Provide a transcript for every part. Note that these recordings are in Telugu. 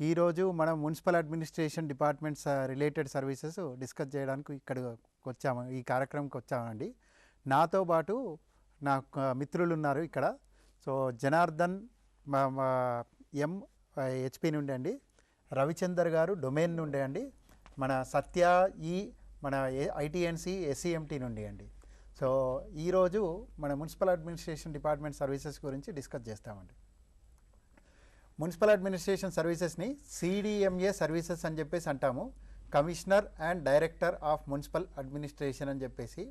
ఈరోజు మనం municipal administration departments related services discuss చేయడానికి ఇక్కడికి వచ్చాము, ఈ కార్యక్రమంకి వచ్చామండి. నాతో పాటు నా మిత్రులు ఉన్నారు ఇక్కడ. సో జనార్దన్ ఎం హెచ్పి నుండి అండి, రవిచందర్ గారు డొమైన్ నుండి అండి, మన సత్య ఈ మన ఐటీఎన్సి ఎస్సీఎంటీ నుండి అండి. సో ఈరోజు మన మున్సిపల్ అడ్మినిస్ట్రేషన్ డిపార్ట్మెంట్ సర్వీసెస్ గురించి డిస్కస్ చేస్తామండి. మున్సిపల్ అడ్మినిస్ట్రేషన్ సర్వీసెస్ని సిడిఎంఏ సర్వీసెస్ అని చెప్పేసి అంటాము. Commissioner and director of municipal administration అని చెప్పేసి,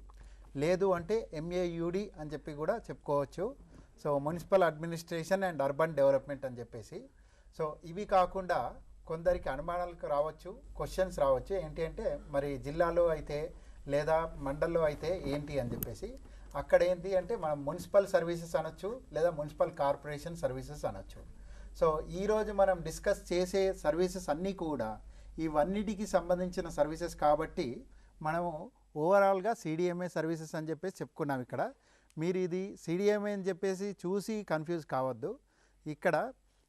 లేదు అంటే ఎంఏయుడి అని చెప్పి కూడా చెప్పుకోవచ్చు. So municipal administration and urban development అని చెప్పేసి. సో ఇవి కాకుండా కొందరికి అనుమానాలకు రావచ్చు, క్వశ్చన్స్ రావచ్చు. ఏంటి అంటే మరి జిల్లాలో అయితే లేదా మండల్లో అయితే ఏంటి అని చెప్పేసి. అక్కడ ఏంటి అంటే మనం మున్సిపల్ సర్వీసెస్ అనొచ్చు, లేదా మున్సిపల్ కార్పొరేషన్ సర్వీసెస్ అనొచ్చు. సో ఈరోజు మనం డిస్కస్ చేసే సర్వీసెస్ అన్నీ కూడా ఇవన్నిటికి సంబంధించిన సర్వీసెస్ కాబట్టి మనము ఓవరాల్గా సిడిఎంఏ సర్వీసెస్ అని చెప్పేసి చెప్పుకున్నాం. ఇక్కడ మీరు ఇది సిడిఎంఏ అని చెప్పేసి చూసి కన్ఫ్యూజ్ కావద్దు. ఇక్కడ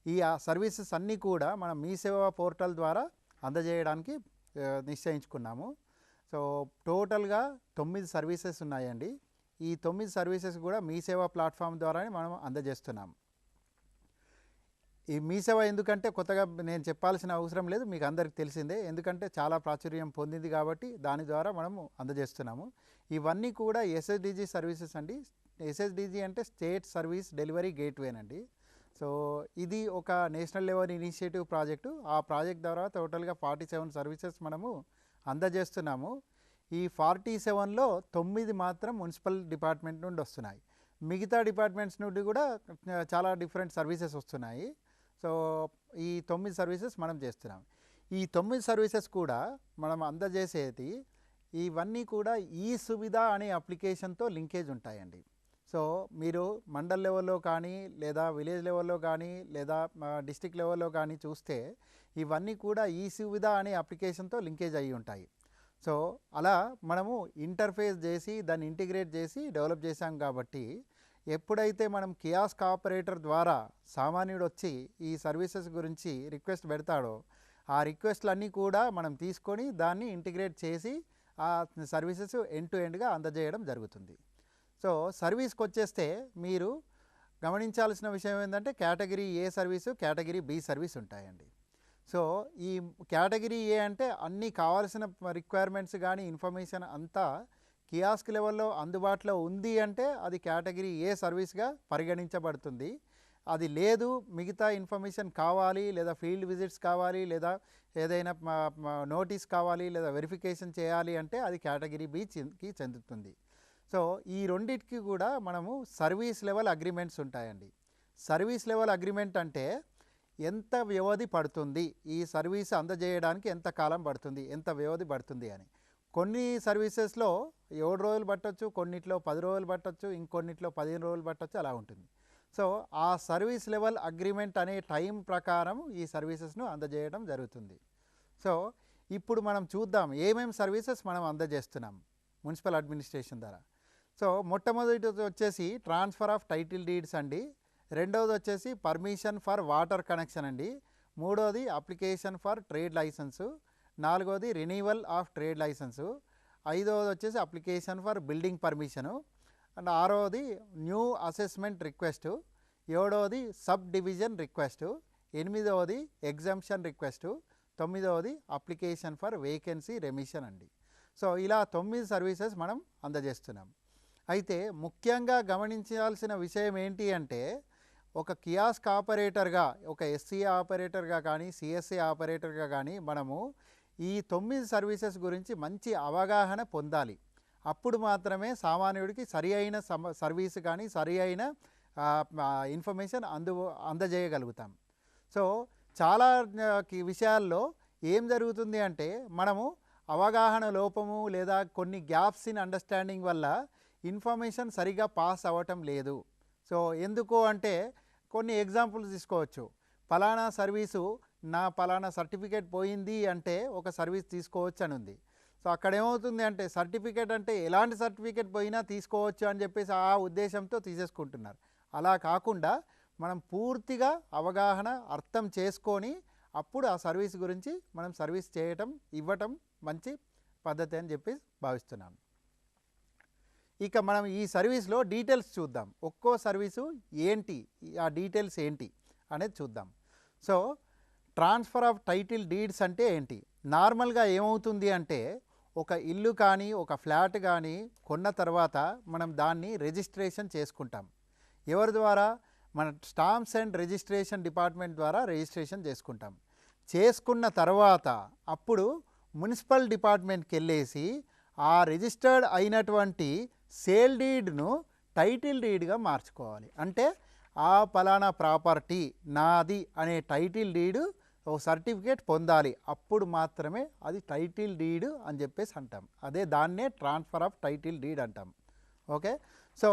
ఈ సర్వీసెస్ అన్నీ కూడా మనం మీ సేవా పోర్టల్ ద్వారా అందజేయడానికి నిశ్చయించుకున్నాము. సో టోటల్గా 9 సర్వీసెస్ ఉన్నాయండి. ఈ 9 సర్వీసెస్ కూడా మీ సేవా ప్లాట్ఫామ్ ద్వారానే మనం అందజేస్తున్నాము. ఈ మీ సేవ ఎందుకంటే కొత్తగా నేను చెప్పాల్సిన అవసరం లేదు, మీకు అందరికి తెలిసిందే. ఎందుకంటే చాలా ప్రాచుర్యం పొందింది కాబట్టి దాని ద్వారా మనము అందజేస్తున్నాము. ఇవన్నీ కూడా ఎస్ఎస్డిజి సర్వీసెస్ అండి. ఎస్ఎస్డిజి అంటే స్టేట్ సర్వీస్ డెలివరీ గేట్వేనండి. సో ఇది ఒక నేషనల్ లెవెల్ ఇనిషియేటివ్ ప్రాజెక్టు. ఆ ప్రాజెక్ట్ ద్వారా టోటల్గా 47 సర్వీసెస్ మనము అందజేస్తున్నాము. ఈ 47లో 9 మాత్రం మున్సిపల్ డిపార్ట్మెంట్ నుండి వస్తున్నాయి. మిగతా డిపార్ట్మెంట్స్ నుండి కూడా చాలా డిఫరెంట్ సర్వీసెస్ వస్తున్నాయి. సో ఈ 9 సర్వీసెస్ మనం చేస్తున్నాం. ఈ 9 సర్వీసెస్ కూడా మనం అందజేసేది ఇవన్నీ కూడా ఈ సువిధ అనే అప్లికేషన్తో లింకేజ్ ఉంటాయండి. సో మీరు మండల్ లెవెల్లో కానీ, లేదా విలేజ్ లెవెల్లో కానీ, లేదా డిస్ట్రిక్ట్ లెవెల్లో కానీ చూస్తే ఇవన్నీ కూడా ఈ సువిధ అనే అప్లికేషన్తో లింకేజ్ అయ్యి ఉంటాయి. సో అలా మనము ఇంటర్ఫేస్ చేసి దాన్ని ఇంటిగ్రేట్ చేసి డెవలప్ చేశాం కాబట్టి ఎప్పుడైతే మనం కియాస్క్ ఆపరేటర్ ద్వారా సామాన్యుడు వచ్చి ఈ సర్వీసెస్ గురించి రిక్వెస్ట్ పెడతాడో ఆ రిక్వెస్ట్లన్నీ కూడా మనం తీసుకొని దాన్ని ఇంటిగ్రేట్ చేసి ఆ సర్వీసెస్ ఎండ్ టు ఎండ్గా అందజేయడం జరుగుతుంది. సో సర్వీస్కి వచ్చేస్తే మీరు గమనించాల్సిన విషయం ఏంటంటే category A service, category B service ఉంటాయండి. సో ఈ కేటగిరీ ఏ అంటే అన్నీ కావాల్సిన రిక్వైర్మెంట్స్ కానీ ఇన్ఫర్మేషన్ అంతా కియాస్క్ లెవెల్లో అందుబాటులో ఉంది అంటే అది కేటగిరీ ఏ సర్వీస్గా పరిగణించబడుతుంది. అది లేదు, మిగతా ఇన్ఫర్మేషన్ కావాలి, లేదా ఫీల్డ్ విజిట్స్ కావాలి, లేదా ఏదైనా నోటీస్ కావాలి, లేదా వెరిఫికేషన్ చేయాలి అంటే అది కేటగిరీ బికి చెందుతుంది. సో ఈ రెండింటికి కూడా మనము సర్వీస్ లెవెల్ అగ్రిమెంట్స్ ఉంటాయండి. సర్వీస్ లెవెల్ అగ్రిమెంట్ అంటే ఎంత వ్యవధి పడుతుంది, ఈ సర్వీస్ అందజేయడానికి ఎంత కాలం పడుతుంది, ఎంత వ్యవధి పడుతుంది అని. కొన్ని సర్వీసెస్లో 7 రోజులు పట్టొచ్చు, కొన్నిట్లో 10 రోజులు పట్టొచ్చు, ఇంకొన్నిట్లో 15 రోజులు పట్టొచ్చు, అలా ఉంటుంది. సో ఆ సర్వీస్ లెవెల్ అగ్రిమెంట్ అనే టైం ప్రకారం ఈ సర్వీసెస్ను అందజేయడం జరుగుతుంది. సో ఇప్పుడు మనం చూద్దాం ఏమేమి సర్వీసెస్ మనం అందజేస్తున్నాం మున్సిపల్ అడ్మినిస్ట్రేషన్ ద్వారా. సో మొట్టమొదటి వచ్చేసి ట్రాన్స్ఫర్ ఆఫ్ టైటిల్ డీడ్స్ అండి. రెండవది వచ్చేసి పర్మిషన్ ఫర్ వాటర్ కనెక్షన్ అండి. మూడవది అప్లికేషన్ ఫర్ ట్రేడ్ లైసెన్సు. నాలుగవది రెన్యువల్ ఆఫ్ ట్రేడ్ లైసెన్సు. ఐదవది వచ్చేసి application for building permission. And ఆరవది న్యూ అసెస్మెంట్ రిక్వెస్టు. ఏడవది సబ్ డివిజన్ రిక్వెస్టు. ఎనిమిదవది ఎగ్జంప్షన్ రిక్వెస్టు. తొమ్మిదవది అప్లికేషన్ ఫర్ వేకెన్సీ రెమిషన్ అండి. సో ఇలా 9 సర్వీసెస్ మనం అందజేస్తున్నాం. అయితే ముఖ్యంగా గమనించాల్సిన విషయం ఏంటి అంటే ఒక కియాస్క్ ఆపరేటర్గా, ఒక ఎస్సీ ఆపరేటర్గా కానీ, సిఎస్సి ఆపరేటర్గా కానీ మనము ఈ 9 సర్వీసెస్ గురించి మంచి అవగాహన పొందాలి. అప్పుడు మాత్రమే సామాన్యుడికి సరి అయిన సర్వీస్ కానీ, సరి అయిన ఇన్ఫర్మేషన్ అందజేయగలుగుతాం. సో చాలా విషయాల్లో ఏం జరుగుతుంది అంటే మనము అవగాహన లోపము లేదా కొన్ని గ్యాప్స్ ఇన్ అండర్స్టాండింగ్ వల్ల ఇన్ఫర్మేషన్ సరిగా పాస్ అవ్వటం లేదు. సో ఎందుకు అంటే కొన్ని ఎగ్జాంపుల్స్ తీసుకోవచ్చు. పలానా సర్వీసు నా పలానా సర్టిఫికేట్ పోయింది అంటే ఒక సర్వీస్ తీసుకోవచ్చు అని ఉంది. సో అక్కడ ఏమవుతుంది అంటే సర్టిఫికేట్ అంటే ఎలాంటి సర్టిఫికేట్ పోయినా తీసుకోవచ్చు అని చెప్పేసి ఆ ఉద్దేశంతో తీసేసుకుంటున్నారు. అలా కాకుండా మనం పూర్తిగా అవగాహన అర్థం చేసుకొని అప్పుడు ఆ సర్వీస్ గురించి మనం సర్వీస్ చేయటం ఇవ్వటం మంచి పద్ధతి అని చెప్పి భావిస్తున్నాను. ఇక మనం ఈ సర్వీస్లో డీటెయిల్స్ చూద్దాం. ఒక్కో సర్వీసు ఏంటి, ఆ డీటెయిల్స్ ఏంటి అనేది చూద్దాం. So transfer of title deeds అంటే ఏంటి? నార్మల్గా ఏమవుతుంది అంటే ఒక ఇల్లు కానీ ఒక ఫ్లాట్ కానీ కొన్న తర్వాత మనం దాన్ని రిజిస్ట్రేషన్ చేసుకుంటాం. ఎవరి ద్వారా? మన స్టాంప్స్ అండ్ రిజిస్ట్రేషన్ డిపార్ట్మెంట్ ద్వారా రిజిస్ట్రేషన్ చేసుకుంటాం. చేసుకున్న తర్వాత అప్పుడు మున్సిపల్ డిపార్ట్మెంట్కి వెళ్ళేసి ఆ రిజిస్టర్డ్ అయినటువంటి సేల్ డీడ్ను టైటిల్ డీడ్గా మార్చుకోవాలి. అంటే ఆ పలానా ప్రాపర్టీ నాది అనే టైటిల్ డీడ్ ఓ సర్టిఫికేట్ పొందాలి. అప్పుడు మాత్రమే అది టైటిల్ డీడ్ అని చెప్పేసి అంటాం. అదే దాన్నే ట్రాన్స్ఫర్ ఆఫ్ టైటిల్ డీడ్ అంటాం. ఓకే. సో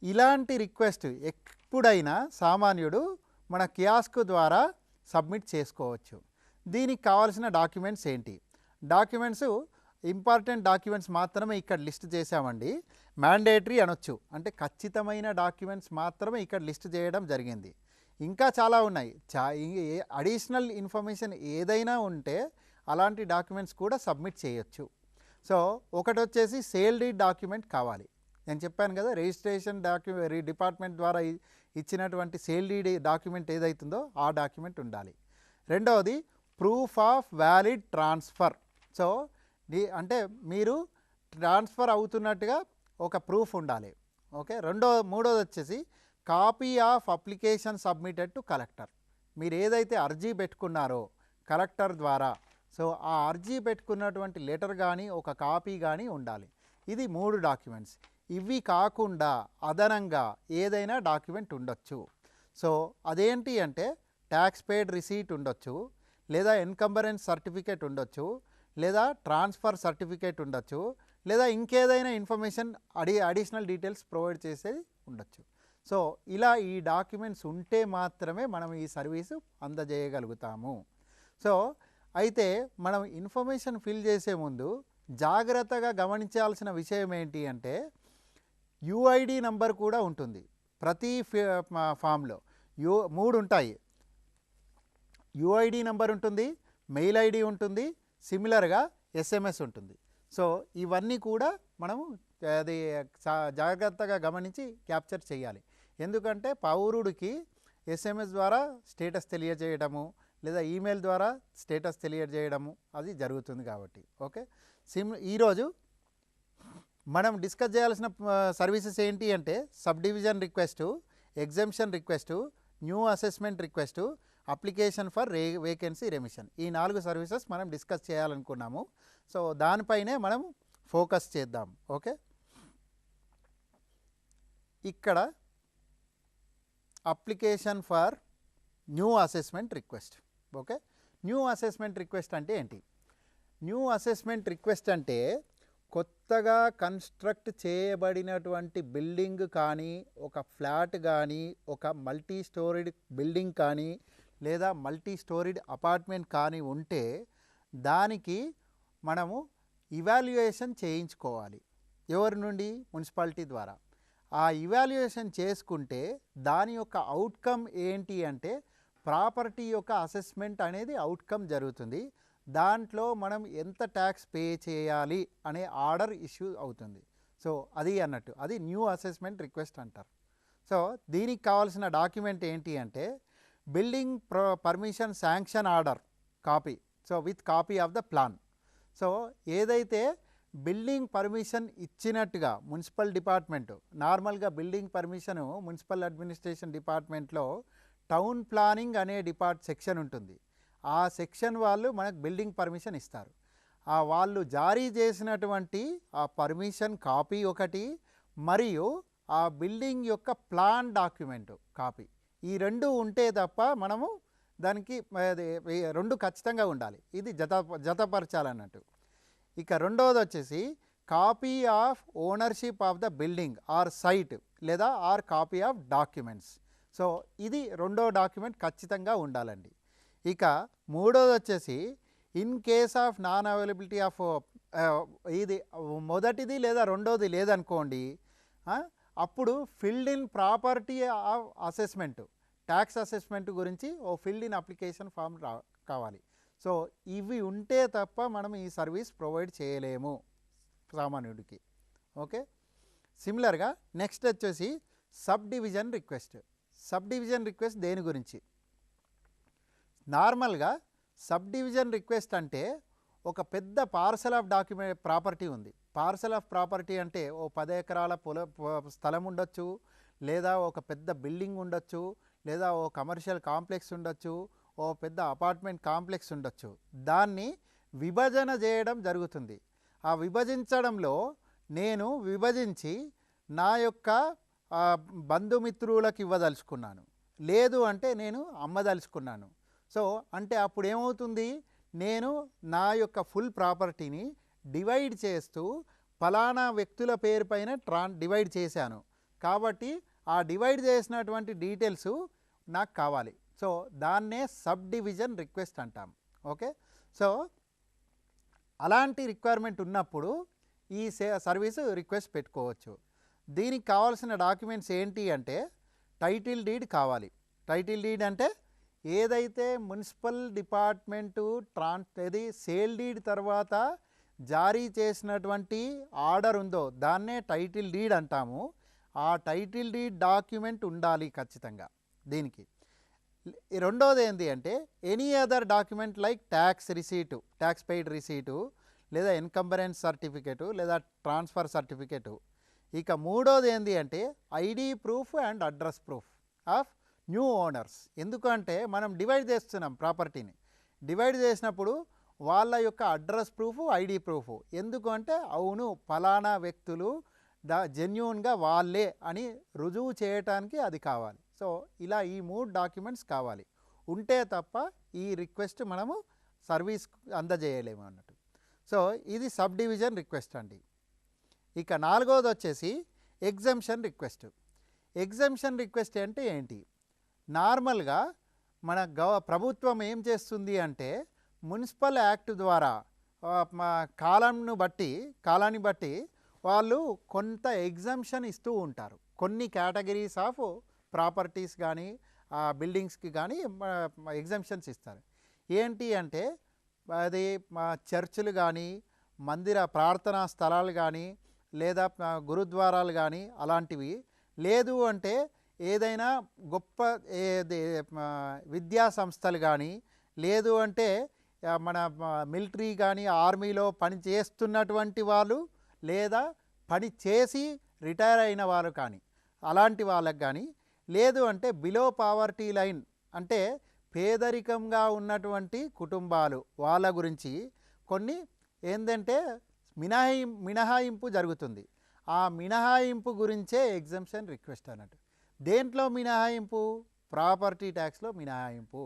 ఇలాంటి రిక్వెస్ట్ ఎప్పుడైనా సామాన్యుడు మన కియాస్క్ ద్వారా సబ్మిట్ చేసుకోవచ్చు. దీనికి కావాల్సిన డాక్యుమెంట్స్ ఏంటి? డాక్యుమెంట్స్ ఇంపార్టెంట్ డాక్యుమెంట్స్ మాత్రమే ఇక్కడ లిస్ట్ చేసామండి. మ్యాండేటరీ అనొచ్చు, అంటే ఖచ్చితమైన డాక్యుమెంట్స్ మాత్రమే ఇక్కడ లిస్ట్ చేయడం జరిగింది. ఇంకా చాలా ఉన్నాయి. అడిషనల్ ఇన్ఫర్మేషన్ ఏదైనా ఉంటే అలాంటి డాక్యుమెంట్స్ కూడా సబ్మిట్ చేయొచ్చు. సో ఒకటి వచ్చేసి సేల్ డీడ్ డాక్యుమెంట్ కావాలి. నేను చెప్పాను కదా, రిజిస్ట్రేషన్ డిపార్ట్మెంట్ ద్వారా ఇచ్చినటువంటి సేల్ డీడ్ డాక్యుమెంట్ ఏదైతుందో ఆ డాక్యుమెంట్ ఉండాలి. రెండవది proof of valid transfer. So అంటే మీరు ట్రాన్స్ఫర్ అవుతున్నట్టుగా ఒక ప్రూఫ్ ఉండాలి. ఓకే. మూడోది వచ్చేసి copy of application submitted to collector. మీరు ఏదైతే అర్జీ పెట్టుకున్నారో కలెక్టర్ ద్వారా, సో ఆ అర్జీ పెట్టుకున్నటువంటి లెటర్ కానీ ఒక కాపీ కానీ ఉండాలి. ఇది 3 డాక్యుమెంట్స్. ఇవి కాకుండా అదనంగా ఏదైనా డాక్యుమెంట్ ఉండొచ్చు. సో అదేంటి అంటే ట్యాక్స్ పేడ్ రిసీట్ ఉండొచ్చు, లేదా ఎన్కంబరెన్స్ సర్టిఫికేట్ ఉండొచ్చు, లేదా ట్రాన్స్ఫర్ సర్టిఫికేట్ ఉండొచ్చు, లేదా ఇంకేదైనా ఇన్ఫర్మేషన్ అడిషనల్ డీటెయిల్స్ ప్రొవైడ్ చేసేది ఉండొచ్చు. సో ఇలా ఈ డాక్యుమెంట్స్ ఉంటే మాత్రమే మనం ఈ సర్వీసు అందజేయగలుగుతాము. సో అయితే మనం ఇన్ఫర్మేషన్ ఫిల్ చేసే ముందు జాగ్రత్తగా గమనించాల్సిన విషయం ఏంటి అంటే యూఐడి నంబర్ కూడా ఉంటుంది ప్రతి ఫామ్లో. 3 ఉంటాయి. యూఐడి నంబర్ ఉంటుంది, మెయిల్ ఐడి ఉంటుంది, సిమిలర్గా ఎస్ఎంఎస్ ఉంటుంది. సో ఇవన్నీ కూడా మనము అది జాగ్రత్తగా గమనించి క్యాప్చర్ చేయాలి. ఎందుకంటే పౌరుడికి ఎస్ఎంఎస్ ద్వారా స్టేటస్ తెలియజేయడము లేదా ఈమెయిల్ ద్వారా స్టేటస్ తెలియజేయడము అది జరుగుతుంది కాబట్టి. ఓకే. ఈరోజు మనం డిస్కస్ చేయాల్సిన సర్వీసెస్ ఏంటి అంటే sub division request, exemption request, new assessment request, application for vacancy remission. ఈ 4 సర్వీసెస్ మనం డిస్కస్ చేయాలనుకున్నాము. సో దానిపైనే మనం ఫోకస్ చేద్దాం. ఓకే. ఇక్కడ application for new assessment request. Okay. New assessment request అంటే ఏంటి? న్యూ అసెస్మెంట్ రిక్వెస్ట్ అంటే కొత్తగా కన్స్ట్రక్ట్ చేయబడినటువంటి బిల్డింగ్ కానీ, ఒక ఫ్లాట్ కానీ, ఒక మల్టీ స్టోరీడ్ బిల్డింగ్ కానీ, లేదా మల్టీ స్టోరీడ్ అపార్ట్మెంట్ కానీ ఉంటే దానికి మనము ఇవాల్యుయేషన్ చేయించుకోవాలి. ఎవరి నుండి? మున్సిపాలిటీ ద్వారా. ఆ ఇవాల్యుయేషన్ చేసుకుంటే దాని యొక్క అవుట్కమ్ ఏంటి అంటే ప్రాపర్టీ యొక్క అసెస్మెంట్ అనేది అవుట్కమ్ జరుగుతుంది. దాంట్లో మనం ఎంత ట్యాక్స్ పే చేయాలి అనే ఆర్డర్ ఇష్యూ అవుతుంది. సో అది అన్నట్టు అది న్యూ అసెస్మెంట్ రిక్వెస్ట్ అంటారు. సో దీనికి కావాల్సిన డాక్యుమెంట్ ఏంటి అంటే building permission sanction order copy, so with copy of the plan. So ఏదైతే బిల్డింగ్ పర్మిషన్ ఇచ్చినట్టుగా మున్సిపల్ డిపార్ట్మెంట్, నార్మల్గా బిల్డింగ్ పర్మిషను మున్సిపల్ అడ్మినిస్ట్రేషన్ డిపార్ట్మెంట్లో టౌన్ ప్లానింగ్ అనే సెక్షన్ ఉంటుంది. ఆ సెక్షన్ వాళ్ళు మనకు బిల్డింగ్ పర్మిషన్ ఇస్తారు. ఆ వాళ్ళు జారీ చేసినటువంటి ఆ పర్మిషన్ కాపీ ఒకటి, మరియు ఆ బిల్డింగ్ యొక్క ప్లాన్ డాక్యుమెంట్ కాపీ, ఈ 2 ఉంటే తప్ప మనము దానికి 2 ఖచ్చితంగా ఉండాలి. ఇది జతపరచాలన్నట్టు. ఇక రెండవది వచ్చేసి copy of ownership of the building or site లేదా or copy of documents. So ఇది రెండో డాక్యుమెంట్ ఖచ్చితంగా ఉండాలండి. ఇక మూడోది వచ్చేసి in case of non availability of ఇది మొదటిది లేదా రెండోది లేదనుకోండి, అప్పుడు filled in property of assessment, tax assessment గురించి ఓ ఫిల్డ్ ఇన్ అప్లికేషన్ ఫామ్ కావాలి. సో ఇవి ఉంటే తప్ప మనం ఈ సర్వీస్ ప్రొవైడ్ చేయలేము సామాన్యుడికి. ఓకే, సిమిలర్గా నెక్స్ట్ వచ్చేసి sub division request. Sub division request దేని గురించి? నార్మల్గా సబ్ డివిజన్ రిక్వెస్ట్ అంటే ఒక పెద్ద పార్సల్ ఆఫ్ ప్రాపర్టీ ఉంది. పార్సల్ ఆఫ్ ప్రాపర్టీ అంటే ఓ 10 ఎకరాల స్థలం ఉండొచ్చు, లేదా ఒక పెద్ద బిల్డింగ్ ఉండొచ్చు, లేదా ఓ కమర్షియల్ కాంప్లెక్స్ ఉండొచ్చు, ఓ పెద్ద అపార్ట్మెంట్ కాంప్లెక్స్ ఉండొచ్చు. దాన్ని విభజన చేయడం జరుగుతుంది. ఆ విభజించడంలో నేను విభజించి నా యొక్క బంధుమిత్రులకు ఇవ్వదలుచుకున్నాను, లేదు అంటే నేను అమ్మదలుచుకున్నాను. సో అంటే అప్పుడు ఏమవుతుంది, నేను నా యొక్క ఫుల్ ప్రాపర్టీని డివైడ్ చేస్తూ ఫలానా వ్యక్తుల పేరు పైన డివైడ్ చేశాను. కాబట్టి ఆ డివైడ్ చేసినటువంటి డీటెయిల్స్ నాకు కావాలి. సో దాన్నే సబ్ డివిజన్ రిక్వెస్ట్ అంటాం. ఓకే, సో అలాంటి రిక్వైర్మెంట్ ఉన్నప్పుడు ఈ సర్వీసు రిక్వెస్ట్ పెట్టుకోవచ్చు. దీనికి కావాల్సిన డాక్యుమెంట్స్ ఏంటి అంటే టైటిల్ డీడ్ కావాలి. టైటిల్ డీడ్ అంటే ఏదైతే మున్సిపల్ డిపార్ట్మెంటు సేల్ డీడ్ తర్వాత జారీ చేసినటువంటి ఆర్డర్ ఉందో దాన్నే టైటిల్ డీడ్ అంటాము. ఆ టైటిల్ డీడ్ డాక్యుమెంట్ ఉండాలి ఖచ్చితంగా దీనికి. రెండోది ఏంటి అంటే any other document like tax receipt, tax paid receipt, లేదా ఎన్కంబరెన్స్ సర్టిఫికేటు, లేదా ట్రాన్స్ఫర్ సర్టిఫికేటు. ఇక మూడోది ఏంటి అంటే ID proof and address proof of new owners. ఎందుకంటే మనం డివైడ్ చేస్తున్నాం ప్రాపర్టీని. డివైడ్ చేసినప్పుడు వాళ్ళ యొక్క అడ్రస్ ప్రూఫ్, ఐడి ప్రూఫ్. ఎందుకు అంటే అవును ఫలానా వ్యక్తులు జెన్యూన్గా వాళ్ళే అని రుజువు చేయటానికి అది కావాలి. సో ఇలా ఈ 3 డాక్యుమెంట్స్ కావాలి. ఉంటే తప్ప ఈ రిక్వెస్ట్ మనము సర్వీస్ అందజేయలేము అన్నట్టు. సో ఇది సబ్ డివిజన్ రిక్వెస్ట్ అండి. ఇక నాలుగోది వచ్చేసి ఎగ్జంప్షన్ రిక్వెస్ట్. ఎగ్జంప్షన్ రిక్వెస్ట్ అంటే ఏంటి? నార్మల్గా మన ప్రభుత్వం ఏం చేస్తుంది అంటే మున్సిపల్ యాక్ట్ ద్వారా కాలాన్ని బట్టి వాళ్ళు కొంత ఎగ్జంప్షన్ ఇస్తూ ఉంటారు. కొన్ని కేటగిరీస్ ఆఫ్ ప్రాపర్టీస్ కానీ బిల్డింగ్స్కి కానీ ఎగ్జంప్షన్స్ ఇస్తారు. ఏంటి అంటే అది చర్చిలు కానీ, మందిర ప్రార్థనా స్థలాలు కానీ, లేదా గురుద్వారాలు కానీ అలాంటివి. లేదు అంటే ఏదైనా గొప్ప విద్యా సంస్థలు కానీ, లేదు అంటే మన మిలిటరీ కానీ ఆర్మీలో పని చేస్తున్నటువంటి వాళ్ళు, లేదా పని చేసి రిటైర్ అయిన వాళ్ళు కానీ అలాంటి వాళ్ళకి కానీ, లేదు అంటే బిలో పావర్టీ లైన్ అంటే పేదరికంగా ఉన్నటువంటి కుటుంబాలు వాళ్ళ గురించి కొన్ని ఏంటంటే మినహాయింపు జరుగుతుంది. ఆ మినహాయింపు గురించే ఎగ్జంప్షన్ రిక్వెస్ట్ అన్నట్టు. దేంట్లో మినహాయింపు? ప్రాపర్టీ ట్యాక్స్లో మినహాయింపు.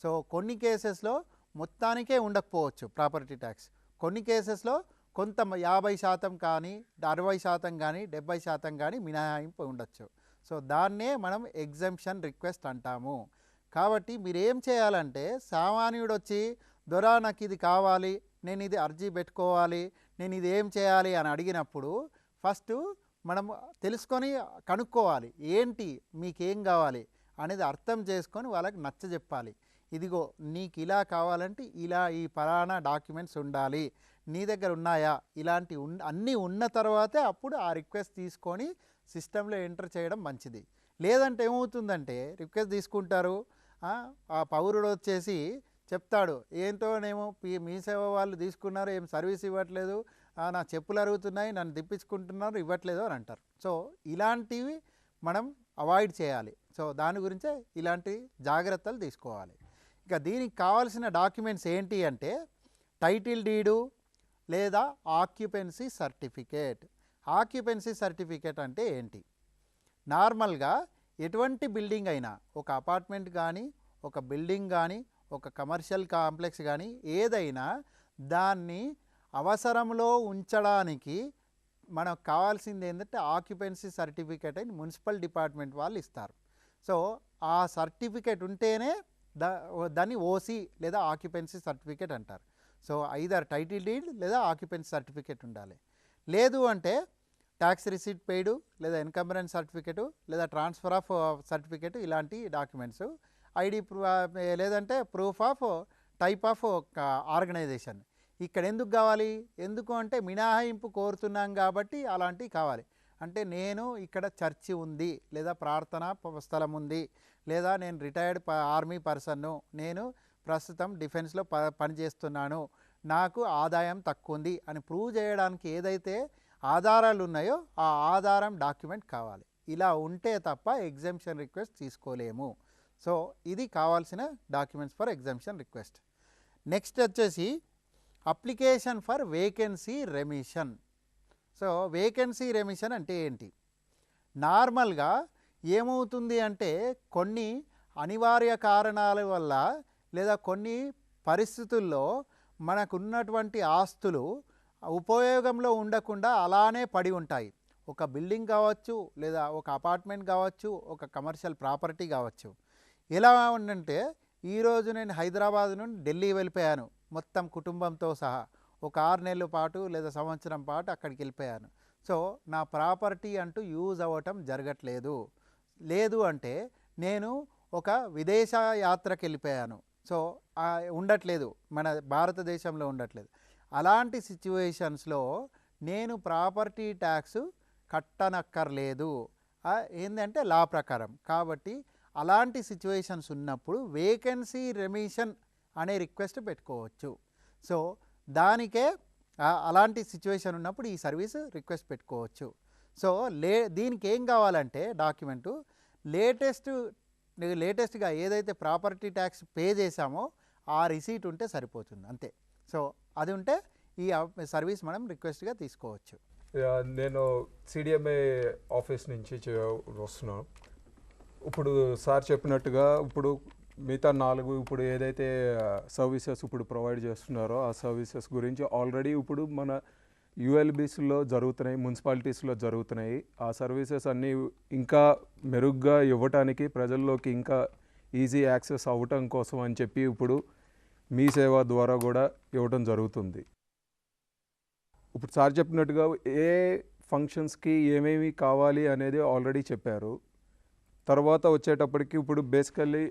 సో కొన్ని కేసెస్లో మొత్తానికే ఉండకపోవచ్చు ప్రాపర్టీ ట్యాక్స్. కొన్ని కేసెస్లో కొంత 50% కానీ, 60% కానీ, 70% కానీ మినహాయింపు ఉండొచ్చు. సో దాన్నే మనం ఎగ్జంప్షన్ రిక్వెస్ట్ అంటాము. కాబట్టి మీరు ఏం చేయాలంటే సామాన్యుడు వచ్చి దొరా నాకు ఇది కావాలి, నేను ఇది అర్జీ పెట్టుకోవాలి, నేను ఇది ఏం చేయాలి అని అడిగినప్పుడు ఫస్ట్ మనం తెలుసుకొని కనుక్కోవాలి. ఏంటి మీకేం కావాలి అనేది అర్థం చేసుకొని వాళ్ళకి నచ్చజెప్పాలి. ఇదిగో నీకు ఇలా కావాలంటే ఇలా ఈ ఫలానా డాక్యుమెంట్స్ ఉండాలి, నీ దగ్గర ఉన్నాయా, ఇలాంటి అన్నీ ఉన్న తర్వాతే అప్పుడు ఆ రిక్వెస్ట్ తీసుకొని సిస్టంలో ఎంటర్ చేయడం మంచిది. లేదంటే ఏమవుతుందంటే రిక్వెస్ట్ తీసుకుంటారు, ఆ పౌరుడు వచ్చేసి చెప్తాడు ఏంటోనేమో మీ సేవ వాళ్ళు తీసుకున్నారు, ఏం సర్వీస్ ఇవ్వట్లేదు, నా చెప్పులు అరుగుతున్నాయి, నన్ను తిప్పించుకుంటున్నారు, ఇవ్వట్లేదు అని అంటారు. సో ఇలాంటివి మనం అవాయిడ్ చేయాలి. సో దాని గురించే ఇలాంటి జాగ్రత్తలు తీసుకోవాలి. ఇక దీనికి కావాల్సిన డాక్యుమెంట్స్ ఏంటి అంటే టైటిల్ డీడు లేదా ఆక్యుపెన్సీ సర్టిఫికేట్. ఆక్యుపెన్సీ సర్టిఫికేట్ అంటే ఏంటి? నార్మల్గా ఎటువంటి బిల్డింగ్ అయినా, ఒక అపార్ట్మెంట్ కానీ, ఒక బిల్డింగ్ కానీ, ఒక కమర్షియల్ కాంప్లెక్స్ కానీ ఏదైనా దాన్ని అవసరంలో ఉంచడానికి మనకు కావాల్సింది ఏంటంటే ఆక్యుపెన్సీ సర్టిఫికేట్ అని మున్సిపల్ డిపార్ట్మెంట్ వాళ్ళు ఇస్తారు. సో ఆ సర్టిఫికేట్ ఉంటేనే దాన్ని ఓసీ లేదా ఆక్యుపెన్సీ సర్టిఫికేట్ అంటారు. సో ఐదర్ టైటిల్ డీడ్ లేదా ఆక్యుపెన్సీ సర్టిఫికేట్ ఉండాలి. లేదు అంటే ట్యాక్స్ రిసీట్ పెయిడ్ లేదా ఎన్కంబరెన్స్ సర్టిఫికేటు లేదా ట్రాన్స్ఫర్ ఆఫ్ సర్టిఫికేట్ ఇలాంటి డాక్యుమెంట్స్, ఐడి లేదంటే proof of type of organisation. ఇక్కడ ఎందుకు కావాలి? ఎందుకు అంటే మినహాయింపు కోరుతున్నాం కాబట్టి అలాంటివి కావాలి. అంటే నేను ఇక్కడ చర్చి ఉంది, లేదా ప్రార్థనా స్థలం ఉంది, లేదా నేను రిటైర్డ్ ఆర్మీ పర్సన్ను, నేను ప్రస్తుతం డిఫెన్స్లో పనిచేస్తున్నాను, నాకు ఆదాయం తక్కువ ఉంది అని ప్రూవ్ చేయడానికి ఏదైతే ఆధారాలు ఉన్నాయో ఆ ఆధారం డాక్యుమెంట్ కావాలి. ఇలా ఉంటే తప్ప ఎగ్జంప్షన్ రిక్వెస్ట్ తీసుకోలేము. సో ఇది కావాల్సిన documents for exemption request. Next వచ్చేసి application for vacancy remission. So vacancy remission అంటే ఏంటి? నార్మల్గా ఏమవుతుంది అంటే కొన్ని అనివార్య కారణాల వల్ల లేదా కొన్ని పరిస్థితుల్లో మనకున్నటువంటి ఆస్తులు ఉపయోగంలో ఉండకుండా అలానే పడి ఉంటాయి. ఒక బిల్డింగ్ కావచ్చు, లేదా ఒక అపార్ట్మెంట్ కావచ్చు, ఒక కమర్షియల్ ప్రాపర్టీ కావచ్చు. ఎలా ఉందంటే ఈరోజు నేను హైదరాబాద్ నుండి ఢిల్లీ వెళ్ళిపోయాను మొత్తం కుటుంబంతో సహా. ఒక 6 నెలల పాటు లేదా సంవత్సరం పాటు అక్కడికి వెళ్ళిపోయాను. సో నా ప్రాపర్టీ అంటూ యూజ్ అవ్వటం జరగట్లేదు. లేదు అంటే నేను ఒక విదేశ యాత్రకు వెళ్ళిపోయాను. సో ఉండట్లేదు, మన భారతదేశంలో ఉండట్లేదు. అలాంటి సిచ్యువేషన్స్లో నేను ప్రాపర్టీ ట్యాక్స్ కట్టనక్కర్లేదు ఏంటంటే లా ప్రకారం. కాబట్టి అలాంటి సిచ్యువేషన్స్ ఉన్నప్పుడు వేకెన్సీ రెమిషన్ అనే రిక్వెస్ట్ పెట్టుకోవచ్చు. సో దానికే అలాంటి సిచ్యువేషన్ ఉన్నప్పుడు ఈ సర్వీస్ రిక్వెస్ట్ పెట్టుకోవచ్చు. సో దీనికి ఏం కావాలంటే డాక్యుమెంటు లేటెస్ట్గా ఏదైతే ప్రాపర్టీ ట్యాక్స్ పే చేశామో ఆ రిసీట్ ఉంటే సరిపోతుంది అంతే. సో అది ఉంటే ఈ సర్వీస్ మనం రిక్వెస్ట్గా తీసుకోవచ్చు. నేను సిడిఎంఏ ఆఫీస్ నుంచి వస్తున్నాను. ఇప్పుడు సార్ చెప్పినట్టుగా ఇప్పుడు మిగతా 4 ఇప్పుడు ఏదైతే సర్వీసెస్ ఇప్పుడు ప్రొవైడ్ చేస్తున్నారో ఆ సర్వీసెస్ గురించి ఆల్రెడీ ఇప్పుడు మన యుఎల్బీస్లో జరుగుతున్నాయి, మున్సిపాలిటీస్లో జరుగుతున్నాయి. ఆ సర్వీసెస్ అన్నీ ఇంకా మెరుగ్గా ఇవ్వటానికి, ప్రజల్లోకి ఇంకా ఈజీ యాక్సెస్ అవ్వటం కోసం అని చెప్పి ఇప్పుడు మీ సేవ ద్వారా కూడా ఇవ్వటం జరుగుతుంది. ఇప్పుడు సార్ చెప్పినట్టుగా ఏ ఫంక్షన్స్కి ఏమేమి కావాలి అనేది ఆల్రెడీ చెప్పారు. తర్వాత వచ్చేటప్పటికి ఇప్పుడు బేసికల్లీ